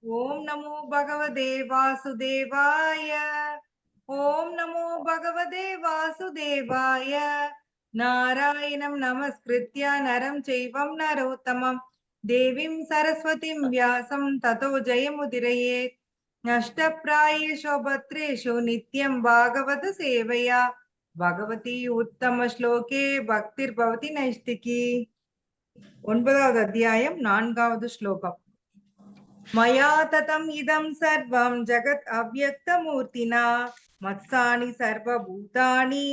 ஓம் நமோ பகவதே வாசுதேவாய. ஓம் நமோ பகவதே வாசுதேவாய. நாராயணம் நமஸ்கிருத்ய நரம் செய்வம் நரோத்தமம் தேவீம் சரஸ்வதிம் வியாசம் ததோ ஜெயமுதிரயேத். நஷ்டப்ராயேஷு பத்ரேஷு நித்யம் பாகவத சேவையா பகவதி உத்தம ஸ்லோகே பக்திர் பவதி நைஷ்டிகி. 9வது அத்தியாயம் 4வது ஸ்லோகம். மயா ததம் இதம் சர்வம் ஜகத் அவ்யக்தமூர்த்தினா மத்சானி சர்வபூதானி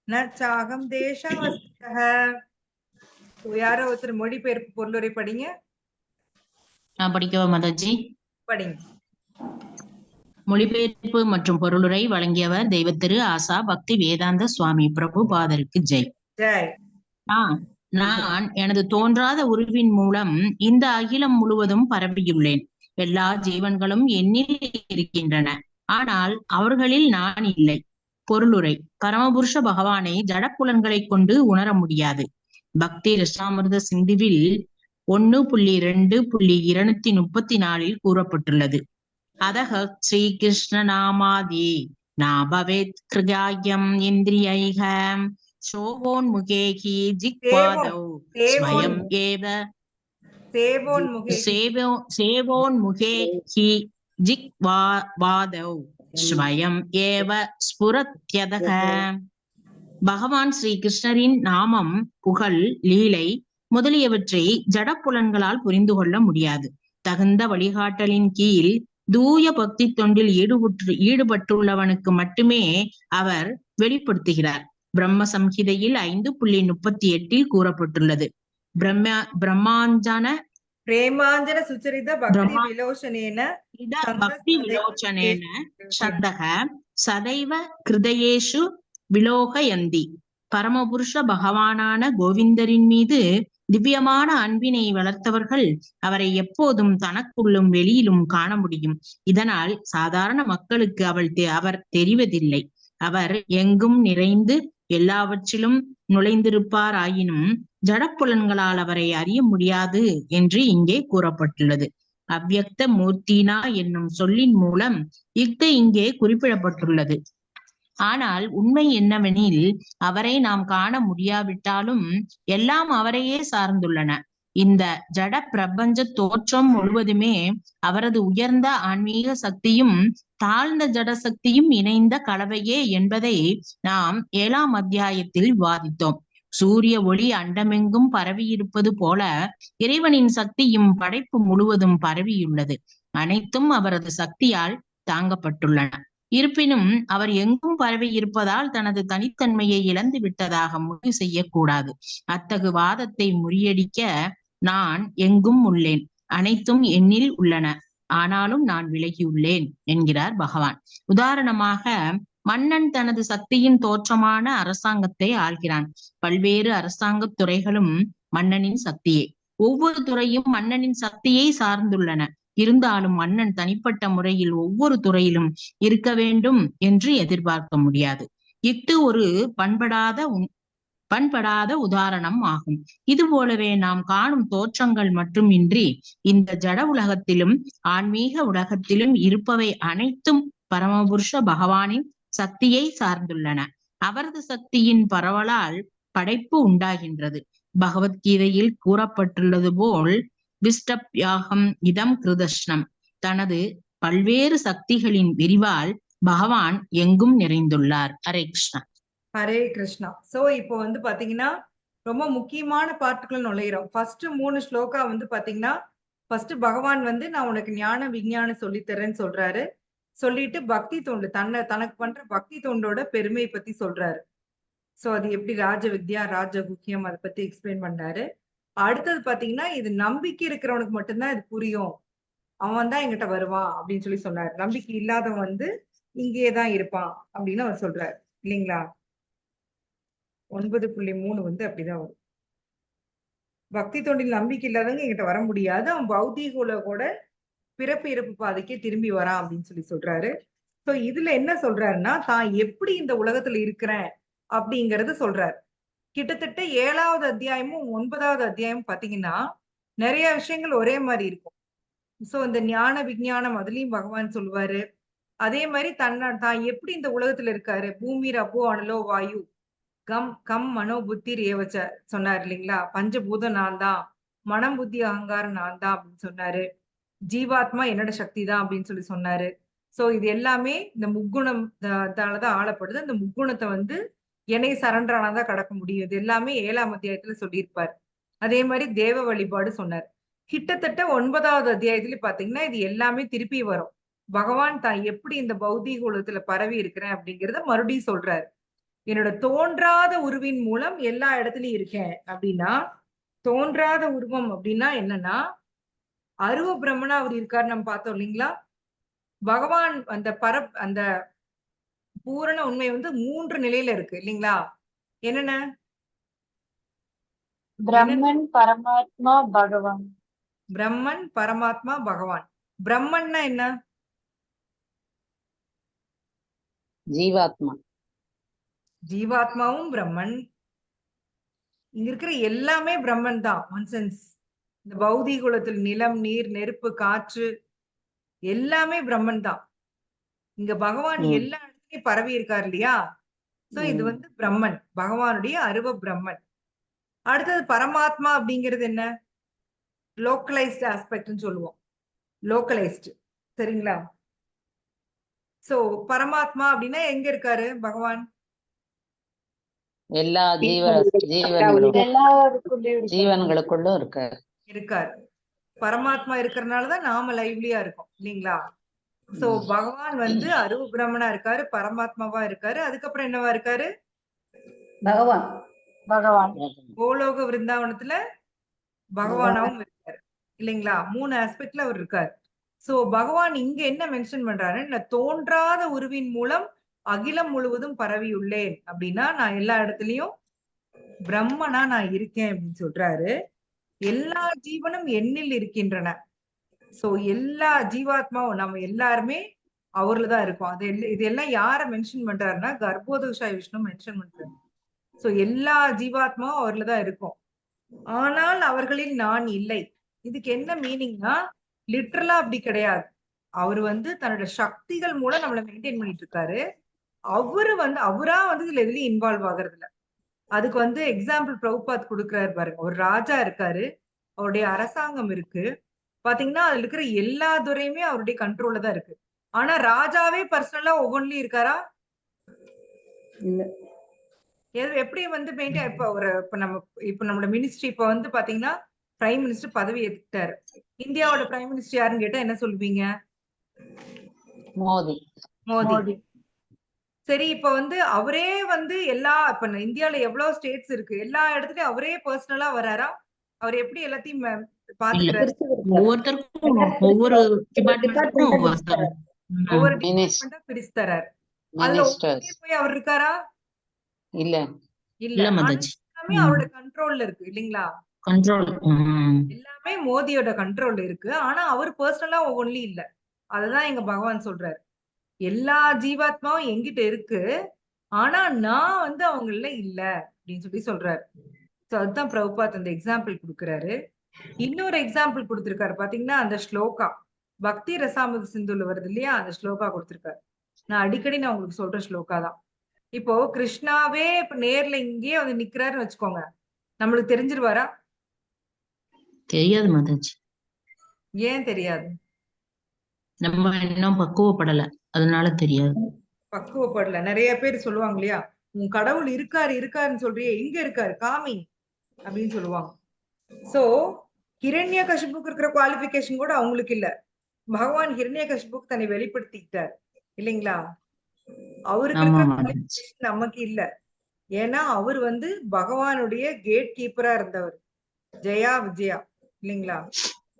நச்சாகம் தேசவஸ்தः. யாரோ ஒருத்தர் மொழிபெயர்ப்பு பொருளுரை படிங்க. நான் படிக்கவா மாதாஜி? படிங்க. மொழிபெயர்ப்பு மற்றும் பொருளுரை வழங்கியவர் தெய்வத்திரு ஆசா பக்தி வேதாந்த சுவாமி பிரபுபாதருக்கு ஜெய். ஜெய். நான் எனது தோன்றாத உருவின் மூலம் இந்த அகிலம் முழுவதும் பரப்பியுள்ளேன். எல்லா ஜீவன்களும் என்னில் இருக்கின்றன, ஆனால் அவர்களில் நான் இல்லை. பொருளுரை. பரமபுருஷ பகவானை ஜடப்புலன்களை கொண்டு உணர முடியாது. பக்தி ரசாமிர்த சிந்துவில் 1.2.234 கூறப்பட்டுள்ளது. அதக ஸ்ரீ கிருஷ்ண நாமாதி நாபவேத் கிருகாயம் இந்திரியைகம் சோவோன்முகேகி ஜிக்வாதௌ ஸ்வயம் ஏவ சேவோன்முகேகி ஜிக்வாதௌ ஸ்வயம் ஏவ ஸ்புரத்யதக. பகவான் ஸ்ரீ கிருஷ்ணரின் நாமம், புகழ், லீலை முதலியவற்றை ஜடப்புலன்களால் புரிந்து கொள்ள முடியாது. தகுந்த வழிகாட்டலின் கீழ் தூய பக்தி தொண்டில் ஈடுபட்டுள்ளவனுக்கு மட்டுமே அவர் வெளிப்படுத்துகிறார். பிரம்ம சம்ஹிதையில் 5.38 கூறப்பட்டுள்ளது. பிரேமாஞ்சன சுச்சரித பக்தி விலோச்சனேன சத்தக சதைவ கிருதயேஷு விலோகயந்தி. பரமபுருஷ பகவானான கோவிந்தரின் மீது திவ்யமான அன்பினை வளர்த்தவர்கள் அவரை எப்போதும் தனக்குள்ளும் வெளியிலும் காண முடியும். இதனால் சாதாரண மக்களுக்கு அவர் தெரிவதில்லை. அவர் எங்கும் நிறைந்து எல்லாவற்றிலும் நுழைந்திருப்பார். ஆயினும் ஜடப்புலன்களால் அவரை அறிய முடியாது என்று இங்கே கூறப்பட்டுள்ளது. அவ்யக்த மூர்த்தினா என்னும் சொல்லின் மூலம் இங்கே குறிப்பிடப்பட்டுள்ளது. ஆனால் உண்மை என்னவெனில், அவரை நாம் காண முடியாவிட்டாலும் எல்லாம் அவரையே சார்ந்துள்ளன. இந்த ஜட பிரபஞ்ச தோற்றம் முழுவதுமே அவரது உயர்ந்த ஆன்மீக சக்தியும் தாழ்ந்த ஜட சக்தியும் இணைந்த கலவையே என்பதை நாம் 7ஆம் அத்தியாயத்தில் விவாதித்தோம். சூரிய ஒளி அண்டமெங்கும் பரவியிருப்பது போல இறைவனின் சக்தியும் படைப்பு முழுவதும் பரவியுள்ளது. அனைத்தும் அவரது சக்தியால் தாங்கப்பட்டுள்ளன. இருப்பினும் அவர் எங்கும் பரவி இருப்பதால் தனது தனித்தன்மையை இழந்து விட்டதாக முடிவு செய்யக்கூடாது. அத்தகு வாதத்தை முறியடிக்க, நான் எங்கும் உள்ளேன், அனைத்தும் என்னில் உள்ளன, ஆனாலும் நான் விலகியுள்ளேன் என்கிறார் பகவான். உதாரணமாக, மன்னன் தனது சக்தியின் தோற்றமான அரசாங்கத்தை ஆள்கிறான். பல்வேறு அரசாங்க துறைகளும் மன்னனின் சக்தியே. ஒவ்வொரு துறையும் மன்னனின் சக்தியை சார்ந்துள்ளன. இருந்தாலும் மன்னன் தனிப்பட்ட முறையில் ஒவ்வொரு துறையிலும் இருக்க வேண்டும் என்று எதிர்பார்க்க முடியாது. இஃது ஒரு பண்படாத உதாரணம் ஆகும். இது போலவே நாம் காணும் தோற்றங்கள் மட்டுமின்றி இந்த ஜட உலகத்திலும் ஆன்மீக உலகத்திலும் இருப்பவை அனைத்தும் பரமபுருஷ பகவானின் சக்தியை சார்ந்துள்ளன. அவரது சக்தியின் பரவலால் படைப்பு உண்டாகின்றது. பகவத்கீதையில் கூறப்பட்டுள்ளது போல் விஷ்டப்யாகம் இதம் கிருதஷ்ணம். தனது பல்வேறு சக்திகளின் விரிவால் பகவான் எங்கும் நிறைந்துள்ளார். ஹரே கிருஷ்ணா. ஹரே கிருஷ்ணா. சோ இப்போ பாத்தீங்கன்னா ரொம்ப முக்கியமான பார்ட்டுகள் நுழையிறோம். ஃபர்ஸ்ட் 3 ஸ்லோகா பாத்தீங்கன்னா, ஃபர்ஸ்ட் பகவான் நான் உனக்கு ஞான விஞ்ஞானம் சொல்லித்தரேன்னு சொல்றாரு. சொல்லிட்டு பக்தி தொண்டு தனக்கு பண்ற பக்தி தொண்டோட பெருமை பத்தி சொல்றாரு. சோ அது எப்படி ராஜ வித்யா ராஜகுக்கியம் அதை பத்தி எக்ஸ்பிளைன் பண்றாரு. அடுத்தது பாத்தீங்கன்னா, இது நம்பிக்கை இருக்கிறவனுக்கு மட்டும்தான் இது புரியும், அவன் தான் என்கிட்ட வருவான் அப்படின்னு சொல்லி சொன்னாரு. நம்பிக்கை இல்லாதவன் இங்கேதான் இருப்பான் அப்படின்னு அவர் சொல்றாரு இல்லைங்களா. 9.3 அப்படிதான் வரும். பக்தி தொண்டில் நம்பிக்கை இல்லாதவங்க என்கிட்ட வர முடியாது, அவன் பௌத்திக கூட பிறப்பு இறப்பு பாதைக்கே திரும்பி வரான் அப்படின்னு சொல்லி சொல்றாரு. சோ இதுல என்ன சொல்றாருன்னா, தான் எப்படி இந்த உலகத்துல இருக்கிறேன் அப்படிங்கறது சொல்றாரு. கிட்டத்தட்ட 7வது அத்தியாயமும் 9வது அத்தியாயமும் பாத்தீங்கன்னா நிறைய விஷயங்கள் ஒரே மாதிரி இருக்கும். சோ இந்த ஞான விஞ்ஞானம் அதுலயும் பகவான் சொல்லுவாரு. அதே மாதிரி தான் எப்படி இந்த உலகத்துல இருக்காரு, பூமி ரப்போ அனலோ வாயு கம் மனோ புத்தி ஏவச்ச சொன்னார் இல்லைங்களா? பஞ்சபூதம் நான் தான், மனம் புத்தி அகங்காரம் நான் தான் அப்படின்னு சொன்னாரு. ஜீவாத்மா என்னோட சக்தி தான் அப்படின்னு சொல்லி சொன்னாரு. சோ இது எல்லாமே இந்த முக்குணம் தாலதான் ஆளப்படுது. அந்த முக்குணத்தை வந்து என்னை சரண்டர் ஆனாதான் கடக்க முடியும். இது எல்லாமே 7ஆம் அத்தியாயத்துல சொல்லியிருப்பார். அதே மாதிரி தேவ வழிபாடு சொன்னார். கிட்டத்தட்ட 9வது அத்தியாயத்துல பாத்தீங்கன்னா இது எல்லாமே திருப்பி வரும். பகவான் தான் எப்படி இந்த பௌதீக உலகத்துல பரவி இருக்கிறேன் அப்படிங்கறத மறுபடியும் சொல்றாரு. என்னோட தோன்றாத உருவின் மூலம் எல்லா இடத்துலயும் இருக்கேன் அப்படின்னா, தோன்றாத உருவம் அப்படின்னா என்னன்னா, அருவ பிரம்மனா அவர் இருக்காரு நம்ம பார்த்தோம் இல்லைங்களா? பகவான் அந்த பூரண உண்மை வந்து 3 நிலையில இருக்கு இல்லைங்களா? என்னென்ன? பிரம்மன், பரமாத்மா, பகவான். பிரம்மன், பரமாத்மா, பகவான். பிரம்மன்னா என்ன? ஜீவாத்மா. ஜீவாத்மாவும் பிரம்மன். இங்க இருக்கிற எல்லாமே பிரம்மன் தான். One sense. இந்த பௌதிக குலத்தில் நிலம், நீர், நெருப்பு, காற்று எல்லாமே பிரம்மன் தான். இங்க பகவான் எல்லா இடத்துலயும் பரவி இருக்காரு இல்லையா? சோ இது வந்து பிரம்மன், பகவானுடைய அருவ பிரம்மன். அடுத்தது பரமாத்மா அப்படிங்கிறது என்ன? லோக்கலைஸ்ட் ஆஸ்பெக்ட்னு சொல்லுவோம். லோக்கலைஸ்ட். சரிங்களா? சோ பரமாத்மா அப்படின்னா எங்க இருக்காரு பகவான்? எல்லா ஜீவன்களுக்குள்ளும் இருக்காரு. பரமாத்மா இருக்கிறதுனாலதான் நாம லைவ்லியா இருக்கோம் இல்லீங்களா? சோ பகவான் வந்து அருவ பிரம்மனா இருக்காரு, பரமாத்மாவா இருக்காரு. அதுக்கப்புறம் என்னவா இருக்காரு? பகவான். கோலோக விருந்தாவனத்துல பகவானாவும் இருக்காரு இல்லைங்களா? 3 ஆஸ்பெக்ட்ல அவர் இருக்காரு. சோ பகவான் இங்க என்ன மென்ஷன் பண்றாரு? நான் தோன்றாத உருவின் மூலம் அகிலம் முழுவதும் பரவியுள்ளேன் அப்படின்னா, நான் எல்லா இடத்துலயும் பிரம்மனா நான் இருக்கேன் அப்படின்னு சொல்றாரு. எல்லா ஜீவனும் என்னில் இருக்கின்றன. சோ எல்லா ஜீவாத்மாவும் நம்ம எல்லாருமே அவர்லதான் இருக்கோம். இதெல்லாம் யார மென்ஷன் பண்றாருன்னா, கர்ப்போதகசாய விஷ்ணு மென்ஷன் பண்றாரு. சோ எல்லா ஜீவாத்மாவும் அவர்லதான் இருக்கும். ஆனால் அவர்களில் நான் இல்லை. இதுக்கு என்ன மீனிங்னா, லிட்டரலா அப்படி கிடையாது. அவரு வந்து தன்னோட சக்திகள் மூலம் நம்மள மெயின்டைன் பண்ணிட்டு இருக்காரு. அவரா வந்து இதுல எதுலயும் இன்வால்வ் ஆகுறது இல்ல. அதுக்கு வந்து எக்ஸாம்பிள் பிரபுபாத் கொடுக்கிறாரு பாருங்க. ஒரு ராஜா இருக்காரு, அவருடைய அரசாங்கம் இருக்கு. பாத்தீங்கன்னா அதுல இருக்கிற எல்லா துறையுமே அவருடைய கண்ட்ரோல்ல தான் இருக்கு. ஆனா ராஜாவே பர்சனலா ஒவ்வொன்றிலயும் இருக்காரா? எப்படி வந்து மெயின்டைன் இப்ப நம்மளோட மினிஸ்ட்ரி இப்ப வந்து பாத்தீங்கன்னா பிரைம் மினிஸ்டர் பதவி ஏத்துக்கிட்டாரு. இந்தியாவோட பிரைம் மினிஸ்டர் யாருன்னு கேட்டா என்ன சொல்வீங்க? மோடி. சரி, இப்ப வந்து அவரே வந்து இப்ப இந்தியால எவ்வளவு ஸ்டேட்ஸ் இருக்கு, எல்லா இடத்துலயும் அவரே பர்சனலா வராரா? அவர் எப்படி எல்லாத்தையும் பாத்துக்கிறாரு? ஒவ்வொருத்தருக்கும் ஒவ்வொரு டிபார்ட்மெண்ட்டுக்கும் ஒவ்வொரு டிபார்ட்மெண்டா பிரிச்சு தராரு. அதுல போய் அவர் இருக்காரா? இல்ல. எல்லாமே அவரோட கண்ட்ரோல்ல இருக்கு இல்லீங்களா? எல்லாமே மோடியோட கண்ட்ரோல்ல இருக்கு. ஆனா அவர் பர்சனலா ஒவ்வொன்றிலும் இல்ல. அததான் எங்க பகவான் சொல்றாரு. எல்லா ஜீவாத்மாவும் எங்கிட்ட இருக்கு. ஆனா நான் வந்து அவங்கள இல்ல அப்படின்னு சொல்லி சொல்றாரு. சோ அதுதான் பிரபுபாத் அந்த எக்ஸாம்பிள் கொடுக்கிறாரு. இன்னொரு எக்ஸாம்பிள் கொடுத்திருக்காரு பாத்தீங்கன்னா, அந்த ஸ்லோகா பக்தி ரசாமிர்த சிந்துல வருது இல்லையா? அந்த ஸ்லோகா கொடுத்திருக்காரு. நான் அடிக்கடி உங்களுக்கு சொல்ற ஸ்லோகா தான். இப்போ கிருஷ்ணாவே இப்ப நேர்ல இங்கேயே வந்து நிக்கிறாருன்னு வச்சுக்கோங்க, நம்மளுக்கு தெரிஞ்சிருவாரா? தெரியாது மாதாஜி. ஏன் தெரியாது? நம்ம இன்னும் பக்குவப்படல, அதனால தெரியாது. பக்குவப்படல. நிறைய பேர் சொல்லுவாங்க இல்லையா, உன் கடவுள் இருக்காருன்னு சொல்றியே, எங்க இருக்காரு காமி அப்படின்னு சொல்லுவாங்க. சோ ஹிரண்யகசிபுக்கு இருக்கிற குவாலிபிகேஷன் கூட அவங்களுக்கு இல்ல. பகவான் ஹிரண்யகசிபுக்கு தன்னை வெளிப்படுத்திக்கிட்டார் இல்லைங்களா? அவருக்கு இருக்கிற நமக்கு இல்ல. ஏன்னா அவர் வந்து பகவானுடைய கேட் கீப்பரா இருந்தவர். ஜெயா விஜயா இல்லைங்களா?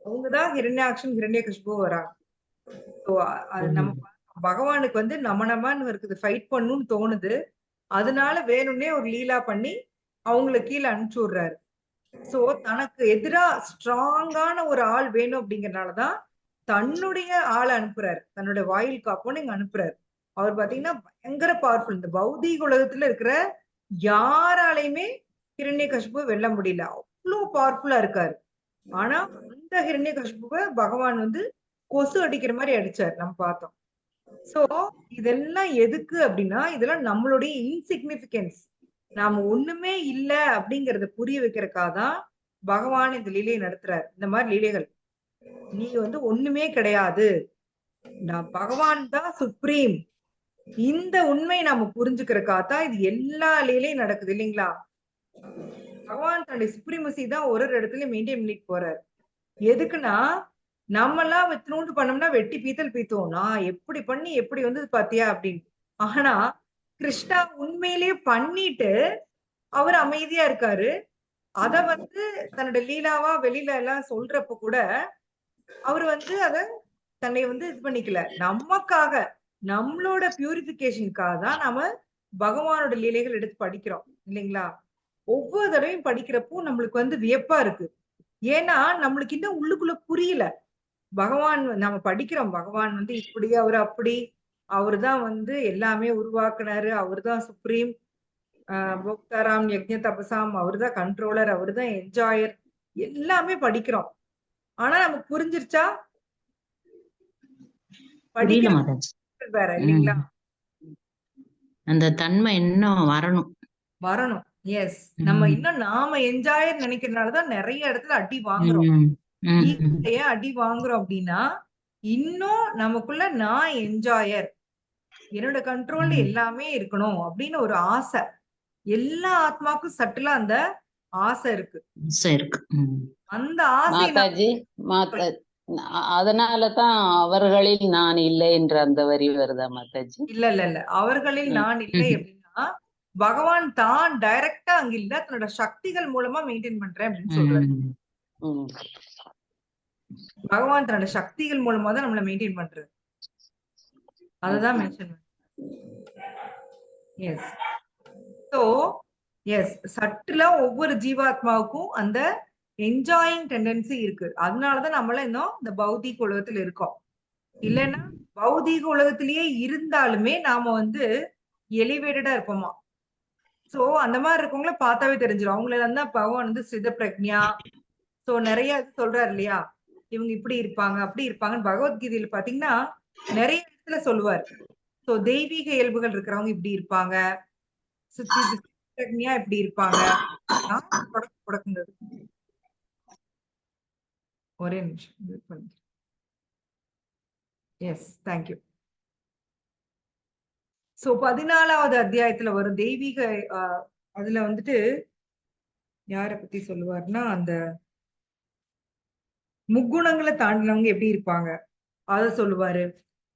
அவங்கதான் ஹிரண்யாக்ஷன் ஹிரண்யகசிபு வராங்க. நம்ம பகவானுக்கு வந்து நமனமான்னு இருக்குது, ஃபைட் பண்ணணும்னு தோணுது. அதனால வேணும்னே ஒரு லீலா பண்ணி அவங்கள கீழே அனுப்பிச்சு விடுறாரு. சோ தனக்கு எதிரா ஸ்ட்ராங்கான ஒரு ஆள் வேணும் அப்படிங்கறதுனாலதான் தன்னுடைய ஆளை அனுப்புறாரு. தன்னோட வாயில் காப்போன்னு இங்க அனுப்புறாரு. அவர் பாத்தீங்கன்னா பயங்கர பவர்ஃபுல். இந்த பௌதீக உலகத்துல இருக்கிற யாராலையுமே ஹிரண்யகசிபு வெல்ல முடியல. அவ்வளவு பவர்ஃபுல்லா இருக்காரு. ஆனா அந்த ஹிரண்யகசிபுவை பகவான் வந்து கொசு அடிக்கிற மாதிரி அடிச்சார், நம்ம பார்த்தோம். சோ இதெல்லாம் எதுக்கு அப்படின்னா, இதெல்லாம் நம்மளுடைய இன்சிக்னிபிகன்ஸ், நாம ஒண்ணுமே இல்ல அப்படிங்கறத புரிய வைக்கிறதுக்காக தான் பகவான் இந்த லீலையை நடத்துறாரு. இந்த மாதிரி லீலைகள், நீ வந்து ஒண்ணுமே கிடையாது, நான் பகவான் தான் சுப்ரீம், இந்த உண்மையை நாம புரிஞ்சுக்கிறதுக்காக தான் இது எல்லா லீலையும் நடக்குது இல்லைங்களா? பகவான் தன்னுடைய சுப்ரீமசி தான் ஒரு இடத்துல மெயின்டைன் பண்ணிட்டு போறாரு. எதுக்குன்னா, நம்ம எல்லாம் வித்துணுண்டு பண்ணோம்னா வெட்டி பீத்தல் பீத்துவோம், நான் எப்படி பண்ணி எப்படி வந்து பாத்தியா அப்படின்னு. ஆனா கிருஷ்ணா உண்மையிலேயே பண்ணிட்டு அவர் அமைதியா இருக்காரு. அத வந்து தன்னுடைய லீலாவா வெளியில எல்லாம் சொல்றப்ப கூட அவர் வந்து அத தன்னை வந்து இது பண்ணிக்கல. நமக்காக, நம்மளோட பியூரிபிகேஷனுக்காக தான் நாம பகவானோட லீலைகள் எடுத்து படிக்கிறோம் இல்லைங்களா? ஒவ்வொரு தடவையும் படிக்கிறப்போ நம்மளுக்கு வந்து வியப்பா இருக்கு. ஏன்னா நம்மளுக்கு இன்னும் உள்ளுக்குள்ள புரியல. பகவான் நம்ம படிக்கிறோம், பகவான் வந்து இப்படி, அவர் அப்படி, அவர்தான் வந்து எல்லாமே உருவாக்குனாரு, அவர்தான் சுப்ரீம், போக்தாராம் யக்ஞ தபசாம், அவர்தான் கண்ட்ரோலர், அவர்தான் என்ஜாயர், எல்லாமே படிக்கிறோம். ஆனா நமக்கு புரிஞ்சிருச்சா? புரியல படிக்கிற மாதாஜி. வேற இல்லைங்களா? அந்த தன்மை இன்னும் வரணும். வரணும். எஸ். நம்ம இன்னும் நாம என்ஜாயர் நினைக்கிறதுனாலதான் நிறைய இடத்துல அடி வாங்குறோம். ஈகோலயே அடி வாங்குறோம் அப்படின்னா, இன்னும் நமக்குள்ள நான் என்ஜாயர், என்னோட கண்ட்ரோல்ல எல்லாமே இருக்கணும் அப்படின்னு ஒரு ஆசை. எல்லா ஆத்மாக்கும் சட்டுல அந்த ஆசை இருக்கு. அந்த ஆசை மாதாஜி, அதனாலதான் அவர்களில் நான் இல்லை என்ற அந்த வரி வருதா மாதாஜி? இல்ல இல்ல இல்ல, அவர்களில் நான் இல்லை அப்படின்னா பகவான் தான் டைரக்டா அங்க இல்ல, தன்னோட சக்திகள் மூலமா மெயின்டைன் பண்றேன் அப்படின்னு சொல்றாரு. பகவான் தன்னோட சக்திகள் மூலமா தான் நம்மள மெயின்டைன் பண்றாரு. அதுதான் மென்ஷன். எஸ். சோ எஸ், சட்டுலா ஒவ்வொரு ஜீவாத்மாவுக்கும் அந்த என்ஜாயிங் டெண்டன்சி இருக்கு. அதனாலதான் நம்மள இன்னும் இந்த பௌதிக உலகத்துல இருக்கோம். இல்லைன்னா பௌதிக உலகத்திலேயே இருந்தாலுமே நாம வந்து எலிவேட்டடா இருப்போமா. சோ அந்த மாதிரி இருக்கவங்கள பார்த்தாவே தெரிஞ்சிடும். அவங்கள தான் பகவான் வந்து சித பிரக்ஞா, சோ நிறைய சொல்றாரு இல்லையா, இவங்க இப்படி இருப்பாங்க அப்படி இருப்பாங்கன்னு பகவத்கீதையில பாத்தீங்கன்னா நிறைய இடத்துல சொல்லுவார். சோ தெய்வீக இயல்புகள் இருக்கிறவங்க இப்படி இருப்பாங்க, பிரக்ஞா இப்படி இருப்பாங்க. ஒரே நிமிஷம். S, thank you. சோ 14வது அத்தியாயத்துல வரும் தெய்வீக அதுல வந்துட்டு யார பத்தி சொல்லுவாருன்னா, அந்த முக்குணங்களை தாண்டினவங்க எப்படி இருப்பாங்க அத சொல்லுவாரு.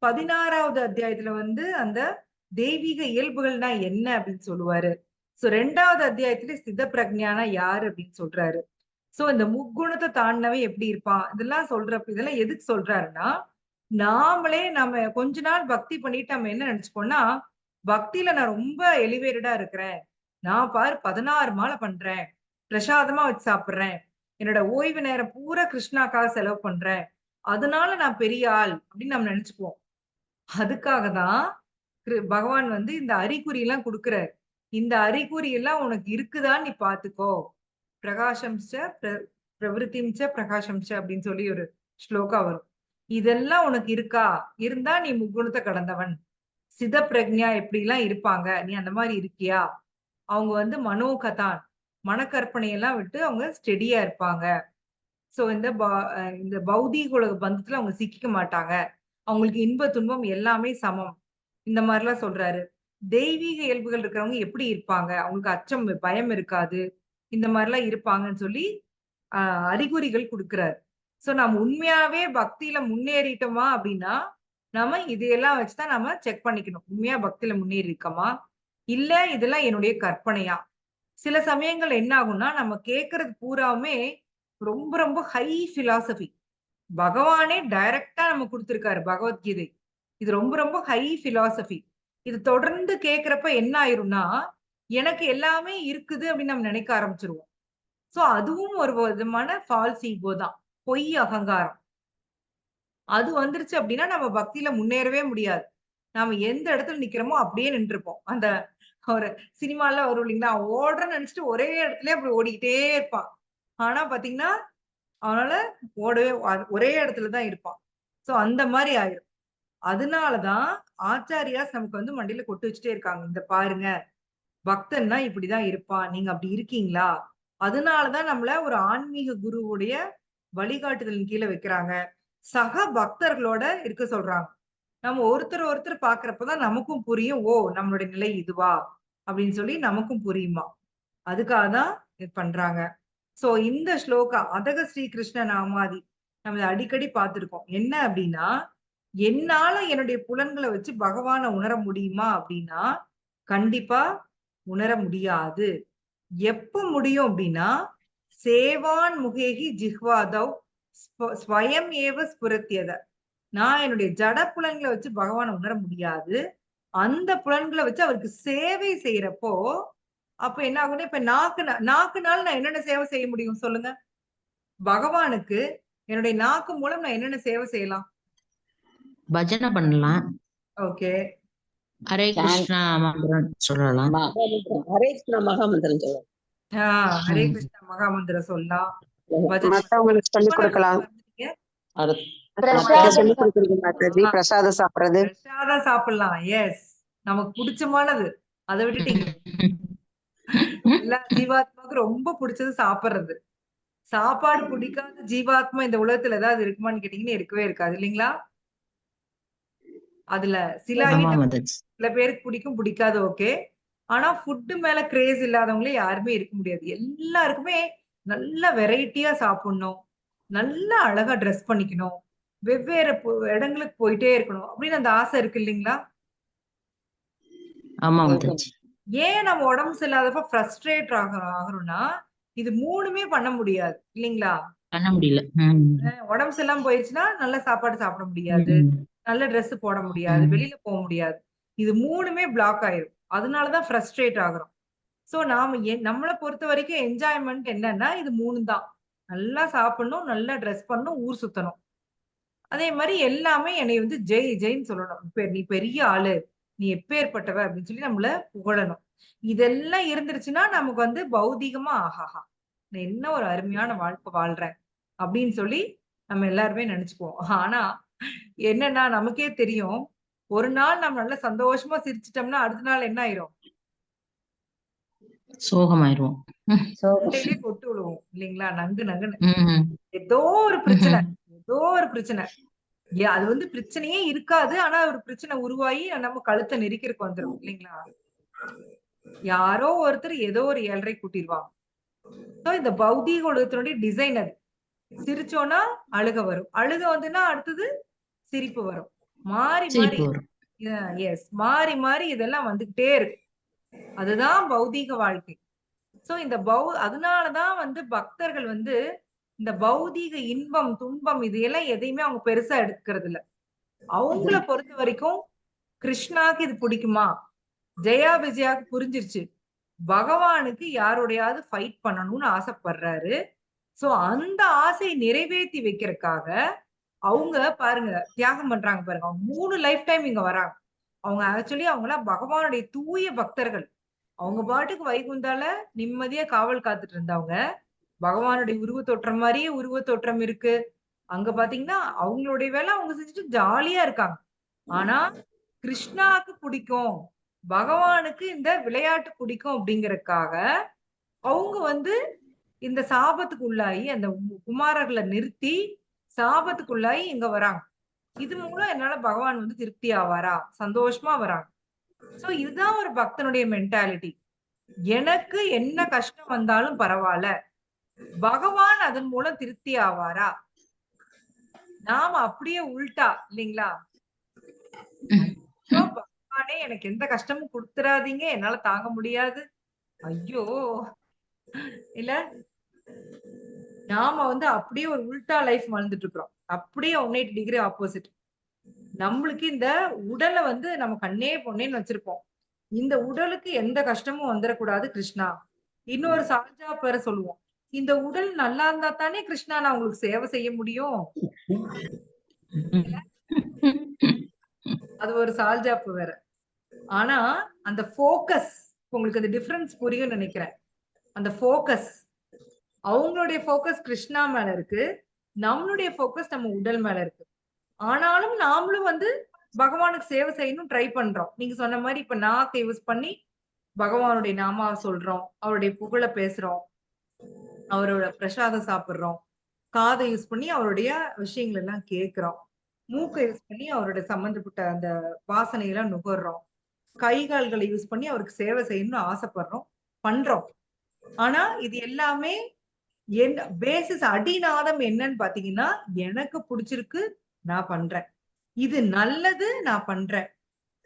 16வது அத்தியாயத்துல வந்து அந்த தெய்வீக இயல்புகள்னா என்ன அப்படின்னு சொல்லுவாரு. சோ 2வது அத்தியாயத்துல சித பிரக்ஞானா யாரு அப்படின்னு சொல்றாரு. சோ இந்த முக்குணத்தை தாண்டினவன் எப்படி இருப்பான் இதெல்லாம் சொல்றப்ப இதெல்லாம் எதுக்கு சொல்றாருன்னா, நாமளே நம்ம கொஞ்ச நாள் பக்தி பண்ணிட்டு நம்ம என்ன நினைச்சுப்போம்னா, பக்தியில நான் ரொம்ப எலிவேட்டடா இருக்கிறேன், நான் பாரு 16 மாலை பண்றேன், பிரசாதமா வச்சு சாப்பிடுறேன், என்னோட ஓய்வு நேரம் பூரா கிருஷ்ணாக்காக செலவு பண்றேன், அதனால நான் பெரிய ஆள் அப்படின்னு நம்ம நினைச்சுக்குவோம். அதுக்காக தான் பகவான் வந்து இந்த அறிகுறி எல்லாம் கொடுக்கிறார். இந்த அறிகுறி எல்லாம் உனக்கு இருக்குதான்னு நீ பாத்துக்கோ. பிரகாசம்ச பிரவிருத்திம்ச பிரகாசம்ச அப்படின்னு சொல்லி ஒரு ஸ்லோகா வரும். இதெல்லாம் உனக்கு இருக்கா, இருந்தா நீ முக்குணத்தை கடந்தவன். சித பிரக்ஞா எப்படி எல்லாம் இருப்பாங்க, நீ அந்த மாதிரி இருக்கியா? அவங்க வந்து மனோகதான், மனக்கற்பனை எல்லாம் விட்டு அவங்க ஸ்டெடியா இருப்பாங்க. சோ இந்த பௌதீக உலக பந்தத்துல அவங்க சிக்கிக்க மாட்டாங்க, அவங்களுக்கு இன்ப துன்பம் எல்லாமே சமம், இந்த மாதிரி எல்லாம் சொல்றாரு. தெய்வீக இயல்புகள் இருக்கிறவங்க எப்படி இருப்பாங்க, அவங்களுக்கு அச்சம் பயம் இருக்காது, இந்த மாதிரி எல்லாம் இருப்பாங்கன்னு சொல்லி அறிகுறிகள் கொடுக்கிறார். சோ நம்ம உண்மையாவே பக்தியில முன்னேறிட்டோமா அப்படின்னா, நாம இதையெல்லாம் வச்சுதான் நம்ம செக் பண்ணிக்கணும். உண்மையா பக்தியில முன்னேறி இருக்கோமா, இல்ல இதெல்லாம் என்னுடைய கற்பனையா. சில சமயங்கள் என்ன ஆகும்னா, நம்ம கேட்கறது பூராவுமே ரொம்ப ரொம்ப ஹை பிலாசபி. பகவானே டைரக்டா நம்ம கொடுத்திருக்காரு பகவத்கீதை. இது ரொம்ப ரொம்ப ஹை பிலாசபி. இது தொடர்ந்து கேட்கிறப்ப என்ன ஆயிரும்னா, எனக்கு எல்லாமே இருக்குது அப்படின்னு நம்ம நினைக்க ஆரம்பிச்சிருவோம். சோ அதுவும் ஒரு விதமான ஃபால்ஸ் ஈகோ தான், பொய் அகங்காரம். அது வந்துருச்சு அப்படின்னா நம்ம பக்தியில முன்னேறவே முடியாது. நாம எந்த இடத்துல நிக்கிறோமோ அப்படியே நின்றுப்போம். அந்த ஒரு சினிமால வரும் இல்லைங்களா, ஓடுறன்னு நினைச்சிட்டு ஒரே இடத்துலயே அப்படி ஓடிக்கிட்டே இருப்பான். ஆனா பாத்தீங்கன்னா அதனால ஒரே இடத்துல தான் இருப்பான். சோ அந்த மாதிரி ஆயிரும். அதனாலதான் ஆச்சாரியாஸ் நமக்கு வந்து மண்டையில கொட்டு வச்சுட்டே இருக்காங்க. இந்த பாருங்க, பக்தன்னா இப்படிதான் இருப்பான். நீங்க அப்படி இருக்கீங்களா? அதனாலதான் நம்மள ஒரு ஆன்மீக குருவுடைய வழிகாட்டுதலின் கீழ வைக்கிறாங்க. சக பக்தர்களோட இருக்க சொல்றாங்க. நம்ம ஒருத்தர் பார்க்கிறப்பதான் நமக்கும் புரியும். ஓ! நம்மளுடைய நிலை இதுவா? அப்படின்னு சொல்லி நமக்கும் புரியுமா? அதுக்காக தான் இது பண்றாங்க. சோ இந்த ஸ்லோகா அதக ஸ்ரீ கிருஷ்ண நாமாதி நம்ம இத அடிக்கடி பார்த்திருக்கோம். என்ன அப்படின்னா, என்னால என்னுடைய புலன்களை வச்சு பகவான உணர முடியுமா அப்படின்னா, கண்டிப்பா உணர முடியாது. எப்ப முடியும் அப்படின்னா, சேவான் முகேகி ஜிஹ்வாதவ் ஸ்வயம் ஏவ ஸ்புரத்தியத. நான் என்னுடைய ஜட புலன்களை வச்சு பகவான உணர முடியாது. அந்த புலன்களை வச்சு அவருக்கு சேவை செய்யறப்போ, அப்ப என்ன ஆகும்னா, இப்ப நாக்குனால நான் என்னென்ன சேவை செய்ய முடியும் சொல்லுங்க? பகவானுக்கு என்னுடைய நாக்கு மூலம் நான் என்னென்ன சேவை செய்யலாம்? பஜனை பண்ணலாம். ஓகே. ஹரே கிருஷ்ணா மந்திரம் சொல்லலாம். ஹரே கிருஷ்ணா மகாமந்திரம் சொல்லலாம். ஹரே கிருஷ்ணா மகாமந்திரம் சொல்லலாம். மத்தவங்களுக்கு சொல்லிக் கொடுக்கலாம். சொல்லிக் கொடுக்குறீங்க மாதாஜி. பிரசாதம் சாப்பிடுறது. பிரசாதம் சாப்பிடலாம். எஸ். நமக்கு பிடிச்சமானது. அதை விட்டுட்டீங்க. எல்லா ஜீவாத்மாவுக்கு ரொம்ப பிடிச்சது சாப்பிடுறது. சாப்பாடு பிடிக்காத ஜீவாத்மா இந்த உலகத்துல ஏதாவது இருக்குமான்னு கேட்டீங்கன்னா இருக்கவே இருக்காது இல்லைங்களா? அதுல சில பேருக்கு பிடிக்கும், பிடிக்காது. ஓகே. ஆனா ஃபுட்டு மேல கிரேஸ் இல்லாதவங்களே யாருமே இருக்க முடியாது. எல்லாருக்குமே நல்ல வெரைட்டியா சாப்பிடணும், நல்லா அழகா ட்ரெஸ் பண்ணிக்கணும், வெவ்வேறு இடங்களுக்கு போயிட்டே இருக்கணும் அப்படின்னு அந்த ஆசை இருக்கு இல்லைங்களா? ஏன் நம்ம உடம்பு சரியில்லாதப்ப ஃப்ரஸ்ட்ரேட் ஆகிறோம்னா, இது 3மே பண்ண முடியாது இல்லைங்களா? பண்ண முடியல. உடம்பு சரியில்லாம போயிடுச்சுன்னா நல்ல சாப்பாடு சாப்பிட முடியாது, நல்ல ட்ரெஸ் போட முடியாது, வெளியில போக முடியாது. இது 3மே பிளாக் ஆயிரும். அதனாலதான் ஃப்ரஸ்ட்ரேட் ஆகுறோம். சோ நம்மளை பொறுத்த வரைக்கும் என்ஜாய்மெண்ட் என்னன்னா இது 3 தான். நல்லா சாப்பிடணும், நல்லா ட்ரெஸ் பண்ணணும், ஊர் சுத்தணும். அதே மாதிரி எல்லாமே என்னை வந்து ஜெய் ஜெயின்னு சொல்லணும். நீ பெரிய ஆளு, நீ எப்பேற்பட்டவ அப்படின்னு சொல்லி நம்மள புகழணும். இதெல்லாம் இருந்துருச்சுன்னா நமக்கு வந்து பௌதிகமா ஆஹாஹா நான் என்ன ஒரு அருமையான வாழ்க்கை வாழ்றேன் அப்படின்னு சொல்லி நம்ம எல்லாருமே நினைச்சுக்குவோம். ஆனா என்னன்னா நமக்கே தெரியும், ஒரு நாள் நம்ம நல்லா சந்தோஷமா சிரிச்சிட்டோம்னா அடுத்த நாள் என்ன ஆயிரும்? சோகமாயிருவோம். கொட்டு விடுவோம் இல்லைங்களா? நங்கு நங்குன்னு ஏதோ ஒரு பிரச்சனை, ஏதோ ஒரு பிரச்சனை. அது வந்து பிரச்சனையே இருக்காது. ஆனா ஒரு பிரச்சனை உருவாகி நம்ம கழுத்தை நெரிக்கிறதுக்கு வந்துரும் இல்லைங்களா? யாரோ ஒருத்தர் ஏதோ ஒரு 7.5 கூட்டிடுவாங்க. இந்த பௌதீக உலகத்தினுடைய டிசைன் அது. சிரிச்சோன்னா அழுக வரும், அழுக வந்துன்னா அடுத்தது சிரிப்பு வரும். மாறி மாறி எஸ் மாறி மாறி இதெல்லாம் வந்துகிட்டே இருக்கு. அதுதான் பௌதீக வாழ்க்கை. சோ இந்த அதனாலதான் வந்து பக்தர்கள் வந்து இந்த பௌதீக இன்பம் துன்பம் இதையெல்லாம் எதையுமே அவங்க பெருசா எடுக்கிறது இல்ல. அவங்கள பொறுத்த வரைக்கும் கிருஷ்ணாக்கு இது பிடிக்குமா? ஜெயா விஜயாக்கு புரிஞ்சிருச்சு, பகவானுக்கு யாரோடையாவது ஃபைட் பண்ணணும்னு ஆசைப்படுறாரு. சோ அந்த ஆசையை நிறைவேற்றி வைக்கிறதுக்காக அவங்க பாருங்க தியாகம் பண்றாங்க பாருங்க. 3 லைஃப் டைம் இங்க வராங்க. அவங்க ஆக்சுவலி அவங்களாம் பகவானுடைய தூய பக்தர்கள். அவங்க பாட்டுக்கு வைகுந்தால நிம்மதியா காவல் காத்துட்டு இருந்தவங்க. பகவானுடைய உருவத்தோற்றம் மாதிரியே உருவத்தோற்றம் இருக்கு. அங்க பாத்தீங்கன்னா அவங்களுடைய வேலை அவங்க செஞ்சுட்டு ஜாலியா இருக்காங்க. ஆனா கிருஷ்ணாக்கு பிடிக்கும், பகவானுக்கு இந்த விளையாட்டு பிடிக்கும் அப்படிங்கறதுக்காக அவங்க வந்து இந்த சாபத்துக்கு உள்ளாகி அந்த குமாரர்களை நிறுத்தி சாபத்துக்குள்ளாகி இங்க வராங்க. இது மூலம் என்னால பகவான் வந்து திருப்தி ஆவாரா, சந்தோஷமா வராங்க. சோ இதுதான் ஒரு பக்தனுடைய மென்டாலிட்டி. எனக்கு என்ன கஷ்டம் வந்தாலும் பரவாயில்ல, பகவான் அதன் மூலம் திருப்தி ஆவாரா? நாம அப்படியே உள்டா இல்லைங்களா? பகவானே எனக்கு எந்த கஷ்டமும் கொடுத்துறாதீங்க, என்னால தாங்க முடியாது, ஐயோ இல்ல. நாம வந்து அப்படியே ஒரு உல்டா லைஃப் வாழ்ந்துட்டு இருக்கிறோம். அப்படியே 180 டிகிரி ஆப்போசிட். நம்மளுக்கு இந்த உடலை வந்து நம்ம கண்ணே பொண்ணேன்னு வச்சிருப்போம். இந்த உடலுக்கு எந்த கஷ்டமும் வந்துடக்கூடாது கிருஷ்ணா. இன்னொரு சால்ஜா பேர சொல்லுவோம், இந்த உடல் நல்லா இருந்தா தானே கிருஷ்ணா நான் உங்களுக்கு சேவை செய்ய முடியும். அது ஒரு சால்ஜாப்பு வேற. ஆனா அந்த போக்கஸ் உங்களுக்கு அந்த டிஃபரன்ஸ் புரியும் நினைக்கிறேன். அந்த போக்கஸ் அவங்களுடைய ஃபோக்கஸ் கிருஷ்ணா மேல இருக்கு, நம்மளுடைய ஃபோக்கஸ் நம்ம உடல் மேல இருக்கு. ஆனாலும் நாமளும் வந்து பகவானுக்கு சேவை செய்யணும் ட்ரை பண்றோம். நீங்க சொன்ன மாரி இப்ப நாக்க யூஸ் பண்ணி பகவானுடைய நாமாவ சொல்றோம், அவருடைய புகழ பேசுறோம், அவரோட பிரசாதம் சாப்பிடுறோம், காதை யூஸ் பண்ணி அவருடைய விஷயங்கள் எல்லாம் கேட்கிறோம், மூக்க யூஸ் பண்ணி அவருடைய சம்பந்தப்பட்ட அந்த வாசனையெல்லாம் நுகர்றோம், கை கால்களை யூஸ் பண்ணி அவருக்கு சேவை செய்யணும்னு ஆசைப்படுறோம், பண்றோம். ஆனா இது எல்லாமே என்ன பேசிஸ் அடிநாதம் என்னன்னு பாத்தீங்கன்னா, எனக்கு பிடிச்சிருக்கு நான் பண்றேன். இது நல்லது நான் பண்றேன்.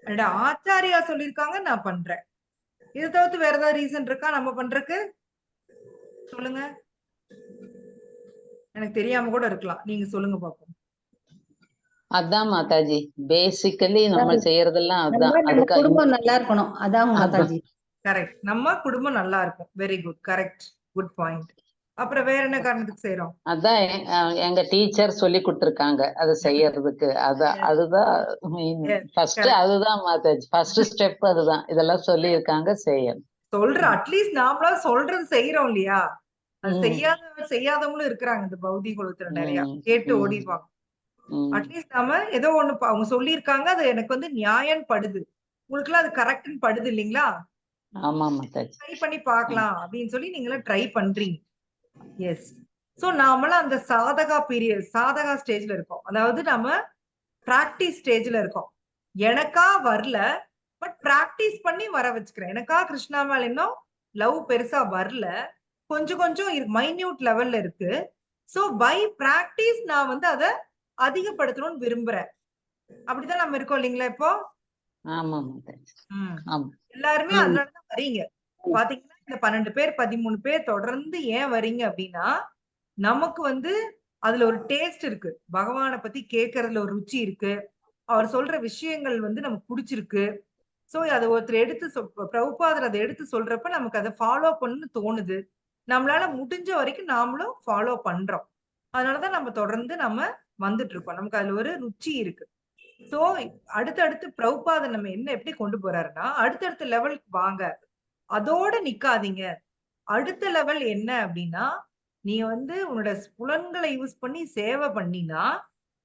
என்னோட ஆச்சாரியா சொல்லியிருக்காங்க நான் பண்றேன். இதை தவிர்த்து வேற ஏதாவது ரீசன் இருக்கா நம்ம பண்றதுக்கு? சொல்லுங்க. எனக்கு தெரியாம கூட இருக்கலாம். நீங்க சொல்லுங்க பாப்போம். அதான் மாதாஜி, பேசிக்கலி நம்ம செய்யறதெல்லாம் நம்ம அதான். நம்ம அதுக்கு குடும்பம் நல்லா இருக்கணும். அதான் மாதாஜி. கரெக்ட். நம்ம குடும்பம் நல்லா இருக்கும். Very good. Correct. Good point. அப்புறம் வேற என்ன காரணத்துக்கு செய்றோம்? அதான் எங்க டீச்சர் சொல்லி கொடுத்திருக்காங்க அது செய்யறதுக்கு. அதுதான் ஃபர்ஸ்ட், அதுதான் மாதாஜி, ஃபர்ஸ்ட் ஸ்டெப் அதுதான். இதெல்லாம் சொல்லி இருக்காங்க, செய்யணும். சொல்ற அட்லீஸ்ட் நாமளா சொல்றது செய்யறோம் இல்லையா? அது செய்யாதவங்களும் இருக்கிறாங்க இந்த பௌதிக குலத்துல நிறைய. கேட்டு ஓடிடுவாங்க. அட்லீஸ்ட் நாம ஏதோ ஒண்ணு அவங்க சொல்லியிருக்காங்க, அது எனக்கு வந்து நியாயம் படுது, உங்களுக்குலாம் அது கரெக்ட்னு படுது இல்லைங்களா? ஆமா மாதாஜி. ட்ரை பண்ணி பார்க்கலாம் அப்படின்னு சொல்லி நீங்களும் ட்ரை பண்றீங்க. எஸ். சோ நாமலாம் அந்த சாதகா பீரியட், சாதகா ஸ்டேஜ்ல இருக்கோம். அதாவது நாம பிராக்டிஸ் ஸ்டேஜ்ல இருக்கோம். எனக்கா வரல, பட் பிராக்டிஸ் பண்ணி வர வச்சுக்கிறேன். எனக்கா கிருஷ்ணா மேல இன்னும் லவ் பெருசா வரல, கொஞ்சம் கொஞ்சம் மைன்யூட் லெவல்ல இருக்கு. சோ பை பிராக்டிஸ் நான் வந்து அதை அதிகப்படுத்தணும்னு விரும்புறேன். அப்படிதான் நம்ம இருக்கோம் இல்லைங்களா இப்போ? ஆமா மாதாஜி. ஆமா. எல்லாருமே அதனாலதான் வரீங்க. பாத்தீங்கன்னா இந்த 12 பேர் 13 பேர் தொடர்ந்து ஏன் வரீங்க அப்படின்னா, நமக்கு வந்து அதுல ஒரு டேஸ்ட் இருக்கு. பகவானை பத்தி கேட்கறதுல ஒரு ருச்சி இருக்கு. அவர் சொல்ற விஷயங்கள் வந்து நமக்கு பிடிச்சிருக்கு. சோ அத ஒருத்தர் எடுத்து பிரபுபாதர் அதை எடுத்து சொல்றப்ப நமக்கு அதை ஃபாலோ பண்ணணும்னு தோணுது. நம்மளால முடிஞ்ச வரைக்கும் நாமளும் ஃபாலோ பண்றோம். அதனாலதான் நம்ம தொடர்ந்து நம்ம வந்துட்டு இருக்கோம். நமக்கு அதுல ஒரு ருச்சி இருக்கு. சோ அடுத்தடுத்து பிரபுபாதர் நம்ம என்ன எப்படி கொண்டு போறாருன்னா, அடுத்தடுத்த லெவலுக்கு வாங்க. அதோட நிக்காதீங்க. அடுத்த லெவல் என்ன அப்படின்னா, நீ வந்து உன்னோட புலன்களை யூஸ் பண்ணி சேவை பண்ணினா,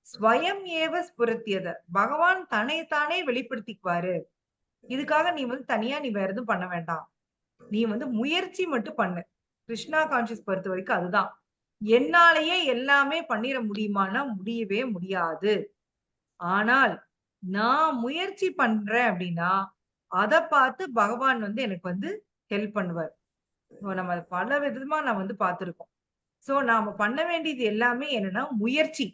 ஸ்வயம் ஏவ ஸ்புரத்தியத. பகவான் தன்னைத்தானே வெளிப்படுத்திக்குவாரு. இதுக்காக நீ வந்து தனியா நீ வேற எதுவும் பண்ண வேண்டாம். நீ வந்து முயற்சி மட்டும் பண்ணு. கிருஷ்ணா கான்ஷியஸ் பொறுத்த வரைக்கும் அதுதான். என்னாலேயே எல்லாமே பண்ணிட முடியுமானா முடியவே முடியாது. ஆனால் நான் முயற்சி பண்றேன் அப்படின்னா, அத பார்த்து பகவான் வந்து எனக்கு வந்து ஹெல்ப் பண்ணுவார். நம்ம பல விதமா நான் வந்து பார்த்திருக்கோம். சோ நாம பண்ண வேண்டியது எல்லாமே என்னன்னா முயற்சி.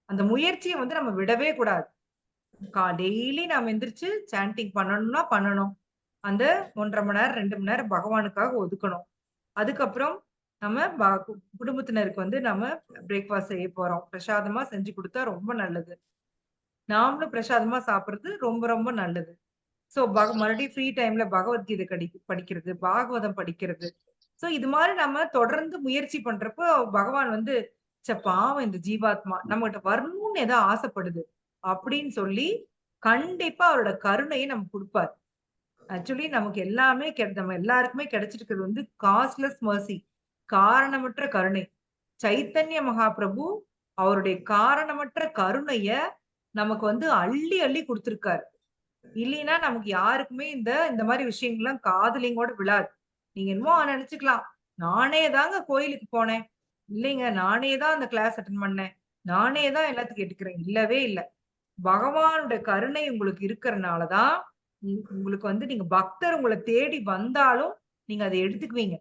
அந்த முயற்சிய வந்து நம்ம விடவே கூடாது. டெய்லி நாம எந்திரிச்சு சாண்டிங் பண்ணணும்னா பண்ணணும். அந்த 1 1/2 மணி நேரம், 2 மணி நேரம் பகவானுக்காக ஒதுக்கணும். அதுக்கப்புறம் நம்ம குடும்பத்தினருக்கு வந்து நம்ம பிரேக்ஃபாஸ்ட் செய்ய போறோம். பிரசாதமா செஞ்சு குடுத்தா ரொம்ப நல்லது. நாமளும் பிரசாதமா சாப்பிடுறது ரொம்ப ரொம்ப நல்லது. சோ மறுபடியும் ஃப்ரீ டைம்ல பகவத்கீதை படிக்கிறது, பாகவதம் படிக்கிறது. சோ இது மாரி நம்ம தொடர்ந்து முயற்சி பண்றப்போ பகவான் வந்து, பாவம் இந்த ஜீவாத்மா நம்மகிட்ட வரணும்னு ஏதோ ஆசைப்படுது அப்படின்னு சொல்லி கண்டிப்பா அவரோட கருணையை நமக்கு குடுப்பார். ஆக்சுவலி நமக்கு எல்லாமே நம்ம எல்லாருக்குமே கிடைச்சிட்டு இருக்கிறது வந்து காஸ்ட்லெஸ் மர்சி, காரணமற்ற கருணை. சைத்தன்ய மகாபிரபு அவருடைய காரணமற்ற கருணைய நமக்கு வந்து அள்ளி அள்ளி கொடுத்திருக்காரு. இல்லைன்னா நமக்கு யாருக்குமே இந்த இந்த மாதிரி விஷயங்கள்லாம் காதுலயும் கூட விழாது. நீங்க என்னமோ நினைச்சுக்கலாம், நானே தாங்க கோயிலுக்கு போனேன், இல்லைங்க நானே தான் அந்த கிளாஸ் அட்டெண்ட் பண்ணேன், நானே தான் எல்லாத்தையும் கேட்டுக்கிறேன். இல்லவே இல்ல. பகவானுடைய கருணை உங்களுக்கு இருக்கிறனாலதான் உங்களுக்கு வந்து நீங்க பக்தர் உங்களை தேடி வந்தாலும் நீங்க அதை எடுத்துக்குவீங்க.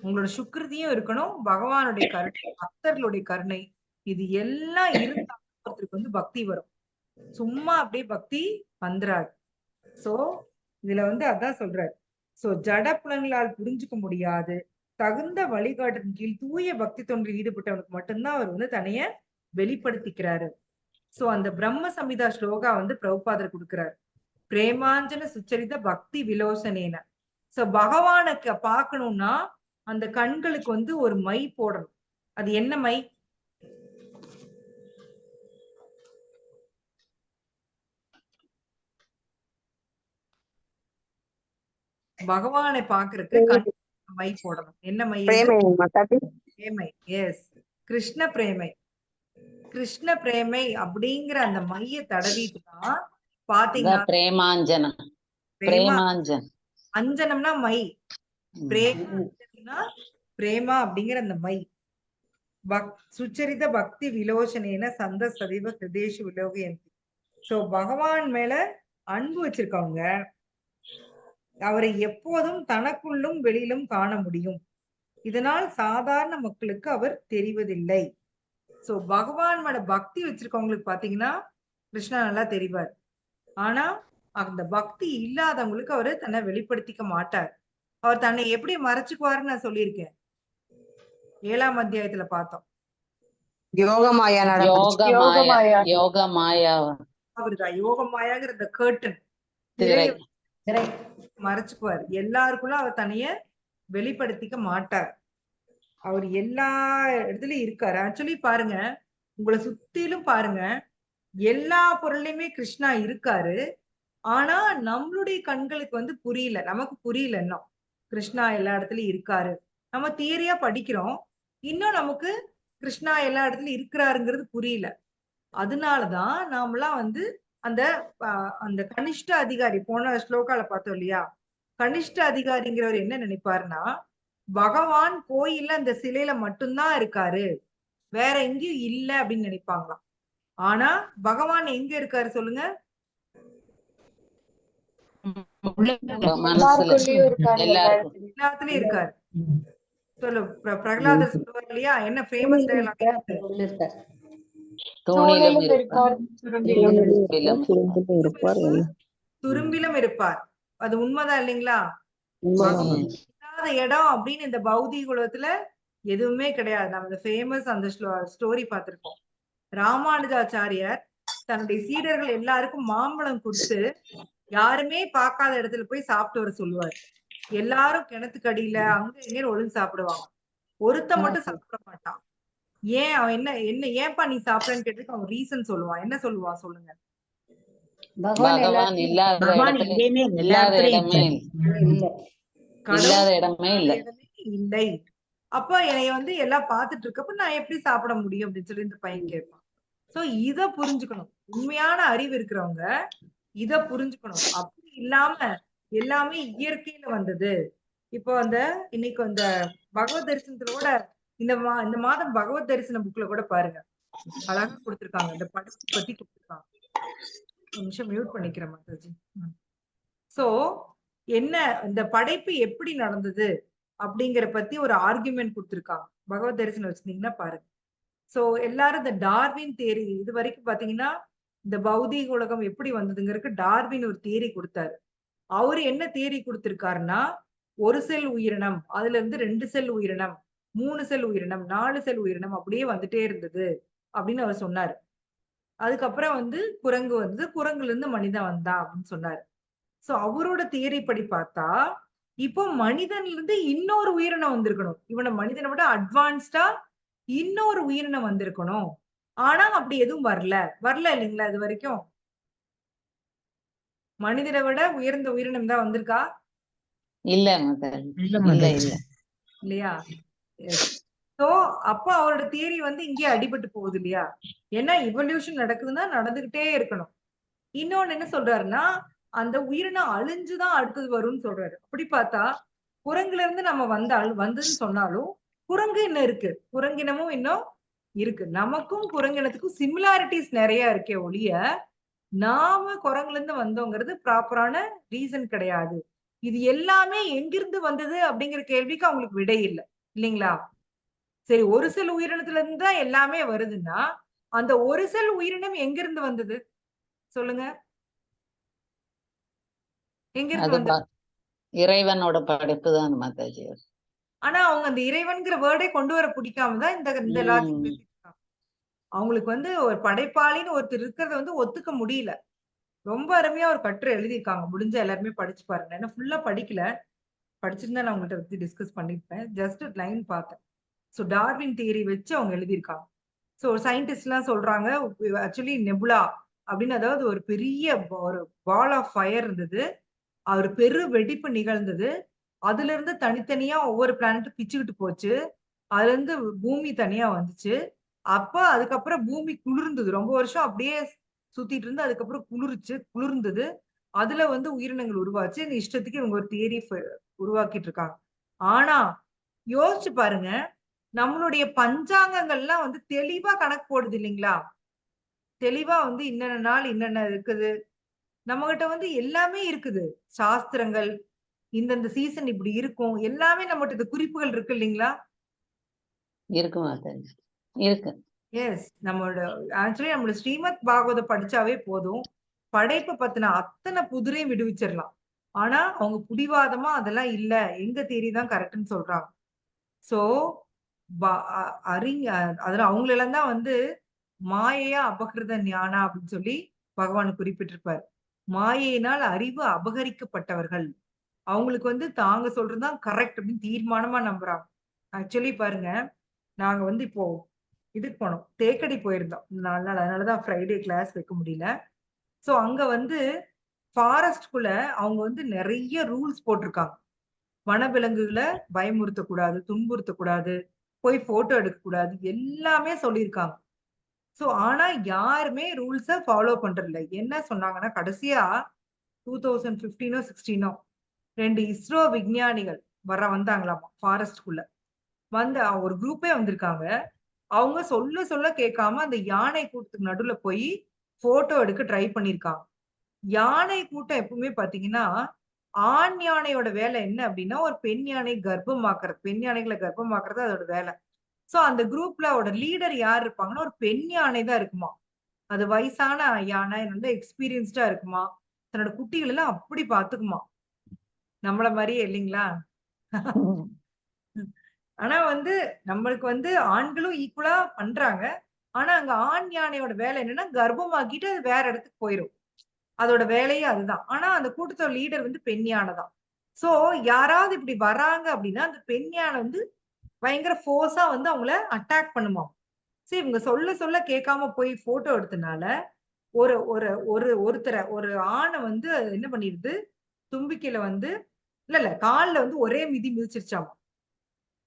உங்களோட சுக்கிருதியும் இருக்கணும், பகவானுடைய கருணை, பக்தர்களுடைய கருணை, இது எல்லாம் இருந்தா ஒருத்தருக்கு வந்து பக்தி வரும். சும்மா அப்படியே பக்தி வந்துராது. சோ இதுல வந்து அதான் சொல்றாரு. சோ ஜட புலன்களால் புரிஞ்சுக்க முடியாது, தகுந்த வழிகாட்டின் கீழ் தூய பக்தி தொண்டில் ஈடுபட்டவனுக்கு மட்டும்தான் அவர் வந்து தன்னைய வெளிப்படுத்திக்கிறாரு. சோ அந்த பிரம்ம சமிதா ஸ்லோகா வந்து பிரபுபாதர் கொடுக்கிறார். பிரேமாஞ்சன சுச்சரித பக்தி விலோசனேன. சோ பகவானுக்கு பார்க்கணும்னா அந்த கண்களுக்கு வந்து ஒரு மை போடணும். அது என்ன மை? பகவானை பாக்குறதுக்கு கண் மை போடணும். என்ன மை அது? பிரேமை மாதாஜி. பிரேமை. எஸ். கிருஷ்ண பிரேமை. கிருஷ்ண பிரேமை அப்படிங்கிற அந்த மைய தடவிட்டு தான் பாத்தீங்கன்னா பிரேமாஞ்சனம். பிரேமா பிரேமாஞ்சன். அஞ்சனம்னா மை. பிரேமா அஞ்சனம்னா பிரேமா அப்படிங்கிற அந்த மை. சுச்சரித பக்தி விலோசனேன சந்த சதிவ ஹிருதேஷு விலோகயந்தி. சோ பகவான் மேல அன்பு வச்சிருக்கவங்க அவரை எப்போதும் தனக்குள்ளும் வெளியிலும் காண முடியும். இதனால் சாதாரண மக்களுக்கு அவர் தெரிவதில்லை. சோ பகவான் மேல பக்தி வச்சிருக்கவங்களுக்கு பாத்தீங்கன்னா கிருஷ்ணா நல்லா தெரிவார். ஆனா அந்த பக்தி இல்லாதவங்களுக்கு அவரு தன்னை வெளிப்படுத்திக்க மாட்டார். அவர் தன்னை எப்படி மறைச்சுக்குவாருன்னு நான் சொல்லியிருக்கேன். 7ஆம் அத்தியாயத்துல பார்த்தோம். யோகமாயா யோகமாயா. யோகமாயா. அவருதான் யோகமாயாங்கிற அந்த கர்டன் திரை. மறைச்சுக்குவார். எல்லாருக்குள்ள அவர் தன்னைய வெளிப்படுத்திக்க மாட்டார். அவர் எல்லா இடத்துலயும் இருக்காரு. ஆக்சுவலி பாருங்க, உங்களை சுத்திலும் பாருங்க, எல்லா பொருள்லயுமே கிருஷ்ணா இருக்காரு. ஆனா நம்மளுடைய கண்களுக்கு வந்து புரியல. நமக்கு புரியல இன்னும் கிருஷ்ணா எல்லா இடத்துலயும் இருக்காரு. நம்ம தியரியா படிக்கிறோம். இன்னும் நமக்கு கிருஷ்ணா எல்லா இடத்துலயும் இருக்கிறாருங்கிறது புரியல. அதனாலதான் நாமெல்லாம் வந்து அந்த அந்த கனிஷ்ட அதிகாரி போன ஸ்லோகால பார்த்தோம் இல்லையா? கனிஷ்ட அதிகாரிங்கிறவர் என்ன நினைப்பாருன்னா, பகவான் கோயில்ல அந்த சிலையில மட்டும்தான் இருக்காரு, வேற எங்கேயும் இல்ல அப்படின்னு நினைப்பாங்களாம். ஆனா பகவான் எங்க இருக்காரு சொல்லுங்க? எல்லாத்துலயும் இருக்காரு. சொல்லு. பிரகலாதர் சொல்லுவார் இல்லையா? என்ன ஃபேமஸ் டயலாக்? துரும்பிலும் இருப்பார். அது உண்மைதான் இல்லைங்களா? இல்லாத இடம் அப்படின்னு இந்த பௌதிக உலகத்துல எதுவுமே கிடையாது. நம்ம இந்த ஃபேமஸ் அந்த ஸ்டோரி பார்த்திருக்கோம். ராமானுஜாச்சாரியார் தன்னுடைய சீடர்கள் எல்லாருக்கும் மாம்பழம் கொடுத்து யாருமே பார்க்காத இடத்துல போய் சாப்பிட்டு வர சொல்லுவார். எல்லாரும் கிணத்துக்கடியில அங்க எங்க ஒழுங்கு சாப்பிடுவாங்க. ஒருத்த மட்டும் சாப்பிட மாட்டான். ஏன்? அவன் என்ன ஏன்பா நீ சாப்பிடன்னு கேட்டதுக்கு அவன் ரீசன் சொல்லுவான். என்ன சொல்லுவான் சொல்லுங்க? பகவான் இல்லாத இடமே இல்லை. அப்ப என்னைய வந்து எல்லாம் பார்த்துட்டு இருக்கப்ப நான் எப்படி சாப்பிட முடியும் அப்படின்னு சொல்லி இந்த பையன் கேட்பான். சோ இத புரிஞ்சுக்கணும். உண்மையான அறிவு இருக்கிறவங்க இத புரிஞ்சுக்கணும். அப்படி இல்லாம எல்லாமே இயற்கையில வந்தது. இப்போ அந்த இன்னைக்கு அந்த பகவத் தரிசனத்தோட இந்த மாதம் பகவத் தரிசன புக்ல கூட பாருங்க, அழகா கொடுத்திருக்காங்க. இந்த படத்தை பத்தி கொடுத்திருக்காங்க. ஒரு நிமிஷம் மியூட் பண்ணிக்கிறேன் மாதாஜி. சோ என்ன இந்த படைப்பு எப்படி நடந்தது அப்படிங்கிற பத்தி ஒரு ஆர்குமெண்ட் கொடுத்திருக்காங்க. பகவத் தரிசனம் வச்சிருந்தீங்கன்னா பாருங்க. சோ எல்லாரும் இந்த டார்வின் தியரி இது வரைக்கும் பாத்தீங்கன்னா இந்த பௌதீக உலகம் எப்படி வந்ததுங்கிறதுக்கு டார்வின் ஒரு தியரி கொடுத்தாரு. அவரு என்ன தியரி கொடுத்திருக்காருன்னா, ஒரு செல் உயிரினம், அதுல இருந்து 2 செல் உயிரினம், 3 செல் உயிரினம், 4 செல் உயிரினம் அப்படியே வந்துட்டே இருந்தது அப்படின்னு அவர் சொன்னாரு. அதுக்கப்புறம் வந்து குரங்கு வந்து குரங்குல இருந்து மனிதன் வந்தான் அப்படின்னு சொன்னாரு. சோ அவரோட தியரி படி பார்த்தா இப்போ மனிதன்ல இருந்து இன்னொரு உயிரினம் வந்திருக்கணும். இவனை மனிதனை விட அட்வான்ஸ்டா இன்னொரு உயிரினம் வந்திருக்கணும். ஆனா அப்படி எதுவும் வரல இல்லைங்களா? இது வரைக்கும் மனிதனை விட உயர்ந்த உயிரினம் தான் வந்திருக்கா? இல்ல இல்லையா? சோ அப்ப அவரோட தியரி வந்து இங்கே அடிபட்டு போகுது இல்லையா? ஏன்னா இவல்யூஷன் நடக்குதுன்னா நடந்துகிட்டே இருக்கணும். இன்னொன்னு என்ன சொல்றாருன்னா, அந்த உயிரினம் அழிஞ்சுதான் அடுத்தது வரும்னு சொல்றாரு. அப்படி பார்த்தா குரங்குல இருந்து நம்ம வந்ததுன்னு சொன்னாலும் குரங்கு இன்னும் இருக்கு. குரங்கினமும் இன்னும் இருக்கு. நமக்கும் குரங்கினத்துக்கும் சிமிலாரிட்டிஸ் நிறைய இருக்கே ஒழிய நாம குரங்குல இருந்து வந்தோங்கிறது ப்ராப்பரான ரீசன் கிடையாது. இது எல்லாமே எங்கிருந்து வந்தது அப்படிங்கிற கேள்விக்கு அவங்களுக்கு விடை இல்லை இல்லைங்களா? சரி, ஒரு செல் உயிரினத்துல இருந்து தான் எல்லாமே வருதுன்னா அந்த ஒரு செல் உயிரினம் எங்கிருந்து வந்தது சொல்லுங்க? எங்கிருந்து வந்தது? இறைவனோட படைப்பு தான் மாதாஜி. ஆனா அவங்க அந்த இறைவன்கிற வேர்டே கொண்டு வர பிடிக்காம தான் இந்த லாஜிக் பேசிட்டு இருக்காங்க. அவங்களுக்கு வந்து ஒரு படைப்பாளின்னு ஒருத்தர் இருக்கிறத வந்து ஒத்துக்க முடியல. ரொம்ப அருமையா ஒரு கட்டுரை எழுதியிருக்காங்க. முடிஞ்ச எல்லாருமே படிச்சு பாருங்க. ஏன்னா ஃபுல்லா படிக்கல. படிச்சிருந்தா நான் உங்கள்கிட்ட பத்தி டிஸ்கஸ் பண்ணிருப்பேன். ஜஸ்ட் லைன் பார்த்தேன். ஸோ டார்வின் தியரி வச்சு அவங்க எழுதியிருக்காங்க. ஸோ சயின்டிஸ்ட் எல்லாம் சொல்றாங்க ஆக்சுவலி நெபுலா அப்படின்னு, அதாவது ஒரு பெரிய ஒரு பால் ஆஃப் ஃபயர் இருந்தது. ஒரு பெரு வெடிப்பு நிகழ்ந்தது. அதுல இருந்து தனித்தனியா ஒவ்வொரு பிளானட்டும் பிச்சுக்கிட்டு போச்சு. அதுல இருந்து பூமி தனியா வந்துச்சு. அப்ப அதுக்கப்புறம் பூமி குளிர்ந்தது. ரொம்ப வருஷம் அப்படியே சுத்திட்டு இருந்து அதுக்கப்புறம் குளிர்ந்தது. அதுல வந்து உயிரினங்கள் உருவாச்சு. இந்த இஷ்டத்துக்கு இவங்க ஒரு தியரி உருவாக்கிட்டு இருக்காங்க. ஆனா, யோசிச்சு பாருங்க. நம்மளுடைய பஞ்சாங்கங்கள்லாம் வந்து தெளிவா கணக்கு போடுது இல்லைங்களா? தெளிவா வந்து இன்னென்ன நாள் இன்னென்ன இருக்குது. நம்மகிட்ட வந்து எல்லாமே இருக்குது. சாஸ்திரங்கள், இந்தந்த சீசன் இப்படி இருக்கும். எல்லாமே நம்மட்ட இந்த குறிப்புகள் இருக்கு இல்லைங்களா? இருக்கு மாதாஜி, இருக்கு. எஸ். நம்மளோட ஸ்ரீமத் பாகவதம் படிச்சாவே போதும். படைப்ப பத்தின அத்தன புதிரையும் விடுவிச்சிரலாம். ஆனா, அவங்க புடிவாதமா அதெல்லாம் இல்ல. எங்க தியரி தான் கரெக்ட்ன்னு சொல்றாங்க. சோ, ப அ அறிஞ அதுல அவங்களெல்லாம் தான் வந்து மாயையா அபகிருத ஞானா அப்படின்னு சொல்லி பகவான் குறிப்பிட்டிருப்பார். மாயையினால் அறிவு அபகரிக்கப்பட்டவர்கள். அவங்களுக்கு வந்து தாங்க சொல்றது தான் கரெக்ட் அப்படின்னு தீர்மானமா நம்புறாங்க. ஆக்சுவலி பாருங்க, நாங்க வந்து இப்போ இதுக்கு போனோம். தேக்கடி போயிருந்தோம். 4 நாள். அதனால தான் ஃப்ரைடே கிளாஸ் வைக்க முடியல. சோ அங்க வந்து ஃபாரஸ்ட்குள்ள அவங்க வந்து நெறைய ரூல்ஸ் போட்டிருக்காங்க. வனவிலங்குகள பயமுறுத்தக்கூடாது, துன்புறுத்தக்கூடாது, போய் ஃபோட்டோ எடுக்கக்கூடாது. எல்லாமே சொல்லியிருக்காங்க. சோ ஆனா யாருமே ரூல்ஸ ஃபாலோ பண்றதில்ல. என்ன சொன்னாங்கன்னா, கடைசியா 2015ஓ, 16ஓ 2 இஸ்ரோ விஞ்ஞானிகள் வந்தாங்களாமா ஃபாரஸ்ட்குள்ள. வந்து ஒரு குரூப்பே வந்திருக்காங்க. அவங்க சொல்ல சொல்ல கேட்காம அந்த யானை கூட்டத்துக்கு நடுவுல போய் ஃபோட்டோ எடுக்க ட்ரை பண்ணியிருக்காங்க. யானை கூட்டம் எப்பவுமே பார்த்தீங்கன்னா, ஆண் யானையோட வேலை என்ன அப்டின்னா, ஒரு பெண் யானை கர்ப்பமாக்குறது. பெண் யானைகள கர்ப்பமாக்குறது அதோட வேல. சோ அந்த குரூப்ல ஓட லீடர் யார் இருப்பாங்கன்னா, ஒரு பெண் யானை தான் இருக்குமா. அது வயசான யானை, நல்ல எக்ஸ்பீரியன்ஸ்டா இருக்குமா. தன்னோட குட்டிகள எல்லாம் அப்படி பார்த்துக்குமா. நம்மள மாரியே இல்லைங்களா? ஆனா வந்து நம்மளுக்கு வந்து ஆண்களும் ஈக்குவலா பண்றாங்க. ஆனா அங்க ஆண் யானையோட வேலை என்னன்னா, கர்ப்பமாக்கிட்டு அது வேற இடத்துக்கு போயிரும். அதோட வேலையே அதுதான். ஆனா அந்த கூட்டத்தோட லீடர் வந்து பெண் யானை தான். சோ யாராவது இப்படி வராங்க அப்படின்னா, அந்த பெண் யானை வந்து பயங்கர ஃபோர்ஸா வந்து அவங்கள அட்டாக் பண்ணுமாம். சரி இவங்க சொல்ல சொல்ல கேட்காம போய் ஃபோட்டோ எடுத்தனால, ஒரு ஒரு ஒரு ஒரு ஆண வந்து என்ன பண்ணிருது, தும்பிக்கையில வந்து இல்ல கால்ல வந்து ஒரே மிதி மிதிச்சிருச்சாம்.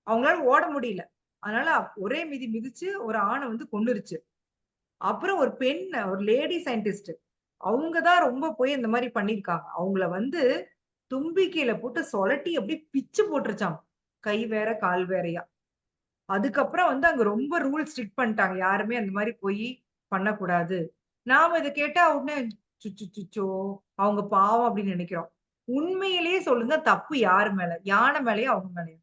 அவங்களால ஓட முடியல. அதனால ஒரே மிதி மிதிச்சு ஒரு ஆண வந்து கொன்னுருச்சு. அப்புறம் ஒரு பெண், ஒரு லேடி சயின்டிஸ்ட். அவங்க தான் ரொம்ப போய் இந்த மாரி பண்ணியிருக்காங்க. அவங்கள வந்து தும்பிக்கையில போட்டு சொலட்டி அப்படியே பிச்சு போட்டுருச்சாம். கை வேற, கால் வேறயா. அதுக்கப்புறம் வந்து அங்க ரொம்ப ரூல் ஸ்ட்ரிக்ட் பண்ணிட்டாங்க. யாருமே அந்த மாரி போய் பண்ணக்கூடாது. நாம இத கேட்டா உடனே சுச்சோ! அவங்க பாவம் அப்படின்னு நெனைக்கிறோம். உண்மையிலேயே சொல்லுங்க தப்பு யாரு மேல? யானை மேலயா? அவங்க மேலயா?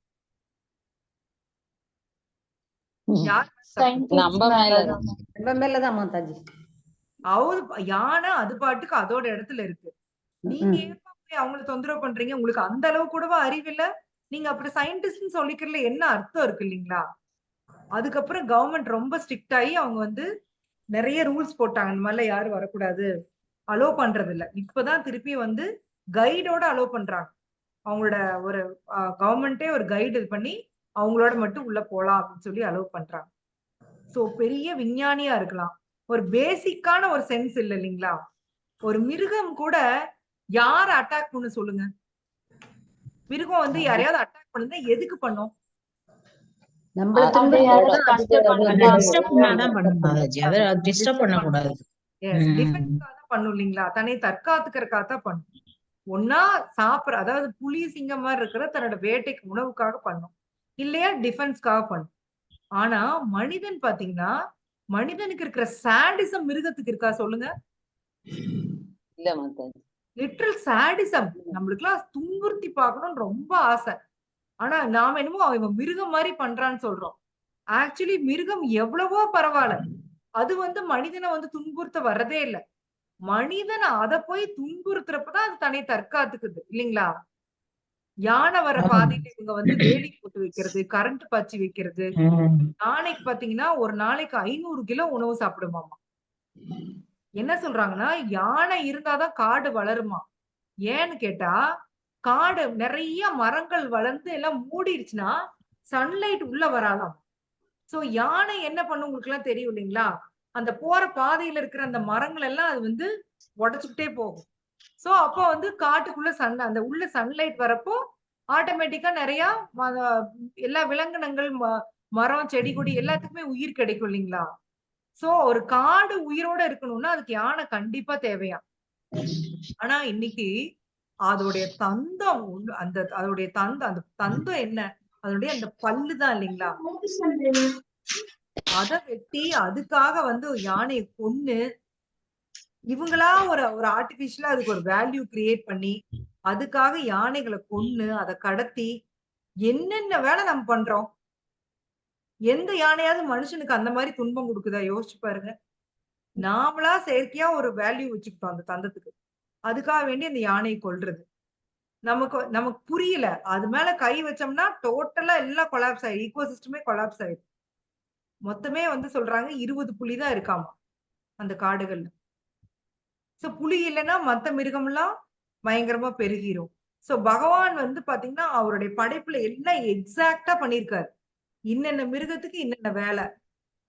யார் மேல தப்பு? நம்ம மேலதான். நம்ம மேலதான் மாதாஜி. அவரு யானை அது பாட்டுக்கு அதோட இடத்துல இருக்கு. நீங்க ஏன்பா போய் அவங்கள தொந்தரவு பண்றீங்க? உங்களுக்கு அந்த அளவு கூடவா அறிவில்ல? நீங்க அப்படி சயின்டிஸ்ட்ன்னு சொல்லிக்கிறதுல என்ன அர்த்தம் இருக்கு இல்லீங்களா? அதுக்கப்புறம் கவர்ன்மெண்ட் ரொம்ப ஸ்ட்ரிக்ட் ஆயி அவங்க வந்து நெறைய ரூல்ஸ் போட்டாங்க. இந்த மாரிலாம் யாரும் வரக்கூடாது. அலோ பண்றதில்ல. இப்பதான் திருப்பி வந்து கைடோட அலோ பண்றாங்க. அவங்களோட ஒரு கவர்ன்மெண்ட்டே ஒரு கைடு இது பண்ணி, அவங்களோட மட்டும் உள்ள போலாம் அப்படின்னு சொல்லி அலோ பண்றாங்க. சோ பெரிய விஞ்ஞானியா இருக்கலாம். ஒரு பேசிக்கான ஒரு சென்ஸ் இல்ல இல்லீங்களா? ஒரு மிருகம் கூட யார அட்டாக் பண்ணும் சொல்லுங்க? மிருகம் வந்து யாரையாவது அட்டாக் பண்ணுதுன்னா எதுக்கு பண்ணும்? நம்மள அதோட துன்புறுத்ததான் அத டிஸ்டர்ப் பண்ணாதான் பண்ணும் மாதாஜி. அத டிஸ்டர்ப் பண்ணக்கூடாது. எஸ். டிஃபென்ஸ்க்காக தான் பண்ணும் இல்லீங்களா? தன்னை தற்காத்துக்கிறதுக்காக தான் பண்ணும். ஒண்ணா அதாவது புலி, சிங்கம் மாரி இருக்கிற தன்னோட வேட்டைக்கு உணவுக்காக பண்ணும். இல்லையா டிஃபென்ஸ்க்காக பண்ணும். ஆனா மனிதன் பார்த்தீங்கன்னா, மனிதனுக்கு இருக்கிற சாடிசம் மிருகத்துக்கு இருக்கா சொல்லுங்க? இல்ல மாதாஜி. Literal sadism. நம்மளுக்கெல்லாம் துன்புறுத்தி பார்க்கணும்னு ரொம்ப ஆசை. ஆனா நாம என்னமோ இவன் மிருகம் மாரி பண்றான்னு சொல்றோம். ஆக்சுவலி மிருகம் எவ்வளவோ பரவால்ல. அது வந்து மனிதன வந்து துன்புறுத்த வர்றதே இல்ல. மனிதன் அத போய் துன்புறுத்துறப்ப தான் அது தன்னை தற்காத்துக்குது. இல்லீங்களா? யானை வர பாதையில இவங்க வந்து வேலி போட்டு வைக்கிறது, கரண்ட் பாய்ச்சி வைக்கிறது. யானைக்கு பார்த்தீங்கன்னா, ஒரு நாளைக்கு 500 கிலோ உணவு சாப்பிடுமாமா. என்ன சொல்றாங்கன்னா, யானை இருந்தா தான் காடு வளருமாம். ஏன்னு கேட்டா, காடு நெறைய மரங்கள் வளர்ந்து எல்லாம் மூடிருச்சுன்னா, சன்லைட் உள்ள வராதாம். சோ யானை என்ன பண்ணும் உங்களுக்குல்லாம் தெரியும் இல்லீங்களா? அந்த போற பாதையில இருக்கிற அந்த மரங்கள் எல்லாம் அது வந்து உடைச்சுக்கிட்டே போகும். சோ அப்ப வந்து காட்டுக்குள்ள அந்த உள்ள சன்லைட் வரப்போ, ஆட்டோமேட்டிக்கா நெறையா ம எல்லா விலங்கினங்கள், மரம் செடி கொடி எல்லாத்துக்குமே உயிர் கிடைக்கும் இல்லைங்களா? சோ ஒரு காடு உயிரோட இருக்கணும்னா அதுக்கு யானை கண்டிப்பா தேவையா. ஆனா இன்னைக்கு அதோடைய தந்தம் அந்த அதோடைய அந்த தந்தம் என்ன, அதனுடைய அந்த பல்லுதான் இல்லைங்களா? அத வெட்டி அதுக்காக வந்து யானையை கொன்னு இவங்களா ஒரு ஒரு ஆர்டிபிஷியலா அதுக்கு ஒரு வேல்யூ கிரியேட் பண்ணி அதுக்காக யானைகளை கொன்னு அதை கடத்தி என்னென்ன வேலை நம்ம பண்றோம். எந்த யானையாவது மனுஷனுக்கு அந்த மாதிரி துன்பம் கொடுக்குதா? யோசிச்சு பாருங்க. நாமளா செயற்கையா ஒரு வேல்யூ வச்சுக்கிட்டோம் அந்த தந்தத்துக்கு. அதுக்காக வேண்டி அந்த யானையை கொல்றது நமக்கு நமக்கு புரியல. அது மேல கை வச்சோம்னா டோட்டலா எல்லாம் கொலாப்ஸ் ஆயிடும். ஈகோ சிஸ்டமே கொலாப்ஸ் ஆயிடும். மொத்தமே வந்து சொல்றாங்க 20 புலி தான் இருக்காமா அந்த காடுகள்ல. சோ புலி இல்லைன்னா மத்த மிருகம்லாம் பயங்கரமா பெருகிரும். சோ பகவான் வந்து பாத்தீங்கன்னா அவருடைய படைப்புல எல்லாம் எக்ஸாக்டா பண்ணிருக்காரு. இன்னென்ன மிருகத்துக்கு இன்னென்ன வேலை.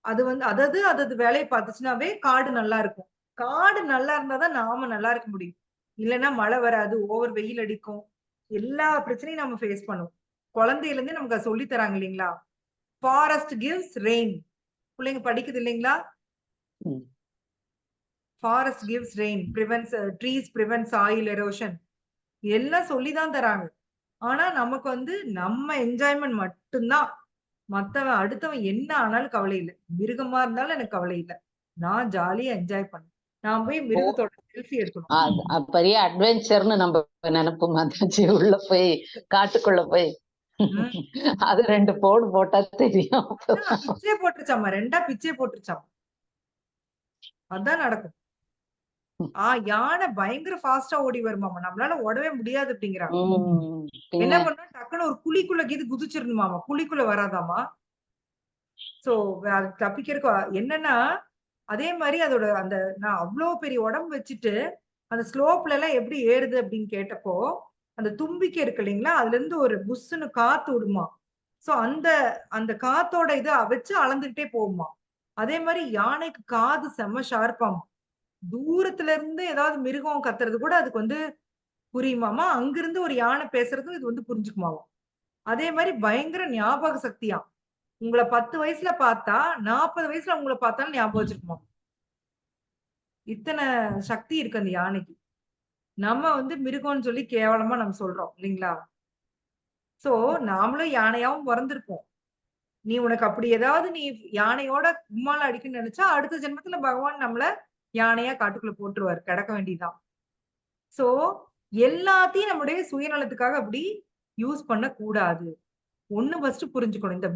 அது வந்து அதது வேலையை பார்த்துச்சுனாவே காடு நல்லா இருக்கும். காடு நல்லா இருந்தாதான் நாம நல்லா இருக்க முடியும். இல்லைன்னா மழை வராது, ஓவர் வெயில் அடிக்கும். எல்லா பிரச்சனையும் நம்ம ஃபேஸ் பண்ணுவோம். குழந்தையில இருந்தே நமக்கு அதை சொல்லி தராங்க இல்லைங்களா? Forest gives rain. பிள்ளைங்க படிக்குது இல்லைங்களா? Forest gives rain, prevents trees prevent soil erosion. எல்லாம் சொல்லிதான் தராங்க. ஆனா நமக்கு வந்து நம்ம என்ஜாய்மெண்ட் மட்டும்தான். மத்தவன் அடுத்தவன் என்ன ஆனாலும் கவலை இல்லை. மிருகமா இருந்தாலும் எனக்கு கவலை இல்லை. நான் ஜாலியா என்ஜாய் பண்ணேன். நான் போய் மிருகத்தோட செல்ஃபி எடுக்கணும். பெரிய அட்வென்ச்சர்னு நம்ம நினைப்போம் மாதாஜி. உள்ள போய் காட்டுக்குள்ள போய் அது 2 போடு போட்டா தெரியும். பிச்சே போட்டுருச்சாமா, 2 பிச்சே போட்டுருச்சாமா. அதான் நடக்கும். யானை பயங்கர ஃபாஸ்டா ஓடி வருமாமா. நம்மளால ஓடவே முடியாது அப்படிங்கிறாங்க. என்ன பண்ணா டக்குன்னு ஒரு குழிக்குள்ள குதிச்சிருந்துமாமா. குழிக்குள்ள வராதாமா. சோ அது தப்பிக்கிறதுக்கு என்னன்னா அதே மாதிரி அதோட அந்த நான் அவ்வளவு பெரிய உடம்பு வச்சுட்டு அந்த ஸ்லோப்ல எல்லாம் எப்படி ஏறுது அப்படின்னு கேட்டப்போ அந்த தும்பிக்கை இருக்கு இல்லைங்களா, அதுல இருந்து ஒரு புஷ்ஷுன்னு காத்து விடுமா. சோ அந்த அந்த காத்தோட இதை வச்சு அளந்துகிட்டே போகுமா. அதே மாதிரி யானைக்கு காது செம்ம ஷார்ப்பாமா. தூரத்துல இருந்து ஏதாவது மிருகம் கத்துறது கூட அதுக்கு வந்து புரியுமாமா. அங்கிருந்து ஒரு யானை பேசுறதும் இது வந்து புரிஞ்சுக்குமாமா. அதே மாதிரி பயங்கர ஞாபக சக்தியா. உங்களை 10 வயசுல பார்த்தா 40 வயசுல உங்களை பார்த்தாலும் ஞாபகம் வச்சிருக்குமா. இத்தனை சக்தி இருக்கு அந்த யானைக்கு. நம்ம வந்து மிருகம்னு சொல்லி கேவலமா நம்ம சொல்றோம் இல்லைங்களா? சோ நாமளும் யானையாவும் பிறந்திருப்போம். நீ உனக்கு அப்படி ஏதாவது நீ யானையோட கும்மால அடிக்கணும்னு நினைச்சா அடுத்த ஜென்மத்துல பகவான் நம்மள யானையா காட்டுக்குள்ள போட்டுருவாரு. கிடக்க வேண்டியதுதான். சோ எல்லாத்தையும் நம்முடைய சுயநலத்துக்காக அப்படி யூஸ் பண்ண கூடாது. ஒண்ணு ஃபர்ஸ்ட் புரிஞ்சுக்கணும். இந்த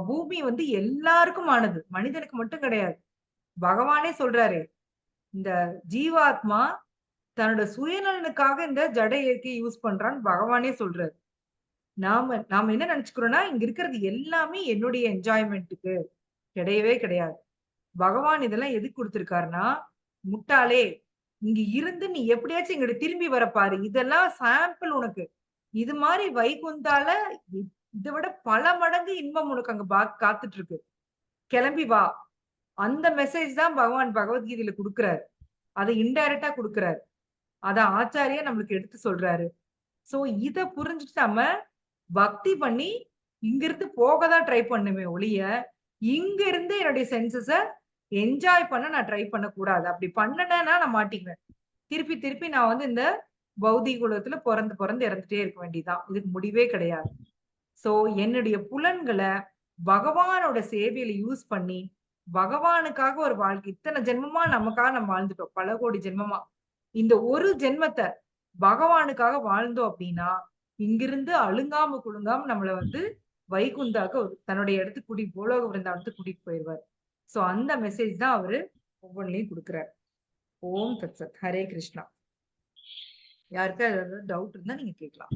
பூமி வந்து எல்லாருக்கும் ஆனது. மனிதனுக்கு மட்டும் கிடையாது. பகவானே சொல்றாரு. இந்த ஜீவாத்மா தன்னோட சுயநலனுக்காக இந்த ஜட இயற்கையை யூஸ் பண்றான்னு பகவானே சொல்றாரு. நாம என்ன நினைச்சுக்கிறோம்னா இங்க இருக்கிறது எல்லாமே என்னுடைய என்ஜாய்மெண்ட்டுக்கு. கிடையவே கிடையாது. பகவான் இதெல்லாம் எதுக்கு கொடுத்திருக்காருன்னா, முட்டாளே இங்க இருந்து நீ எப்படியாச்சும் இங்க திரும்பி வர பாரு. இதெல்லாம் சாம்பிள் உனக்கு. இது மாதிரி வைகுந்தால இதை விட பல மடங்கு இன்பம் உனக்கு அங்க காத்துட்டு இருக்கு. கிளம்பி வா. அந்த மெசேஜ் தான் பகவான் பகவத்கீதையில கொடுக்கிறாரு. அதை இன்டைரக்டா கொடுக்கிறாரு. அத ஆச்சாரியா நம்மளுக்கு எடுத்து சொல்றாரு. சோ இத புரிஞ்சுட்டு நம்ம பக்தி பண்ணி இங்கிருந்து போகதான் ட்ரை பண்ணுமே ஒழிய இங்க இருந்து என்னுடைய சென்சஸ என்ஜாய் பண்ண நான் ட்ரை பண்ண கூடாது. அப்படி பண்ணனா நான் மாட்டிக்குவேன். திருப்பி திருப்பி நான் வந்து இந்த பௌதிக உலகத்துல பிறந்து இறந்துட்டே இருக்க வேண்டியதுதான். இதுக்கு முடிவே கிடையாது. சோ என்னுடைய புலன்களை பகவானோட சேவையில யூஸ் பண்ணி பகவானுக்காக ஒரு வாழ்க்கை இத்தனை ஜென்மமா நமக்காக நம்ம வாழ்ந்துட்டோம். பல கோடி ஜென்மமா. இந்த ஒரு ஜென்மத்தை பகவானுக்காக வாழ்ந்தோம் அப்படின்னா இங்கிருந்து அழுங்காம குழுங்காம நம்மள வந்து வைகுந்தாக்க தன்னுடைய இடத்துக்கு பூலோக விருந்தாவனத்துக்கு கூட்டிட்டு போயிடுவார். சோ அந்த மெசேஜ் தான் அவரு ஒவ்வொன்றையும் கொடுக்கிறார். ஓம் தத் சத். ஹரே கிருஷ்ணா. யாருக்கா ஏதாவது டவுட் இருந்தா நீங்க கேட்கலாம்.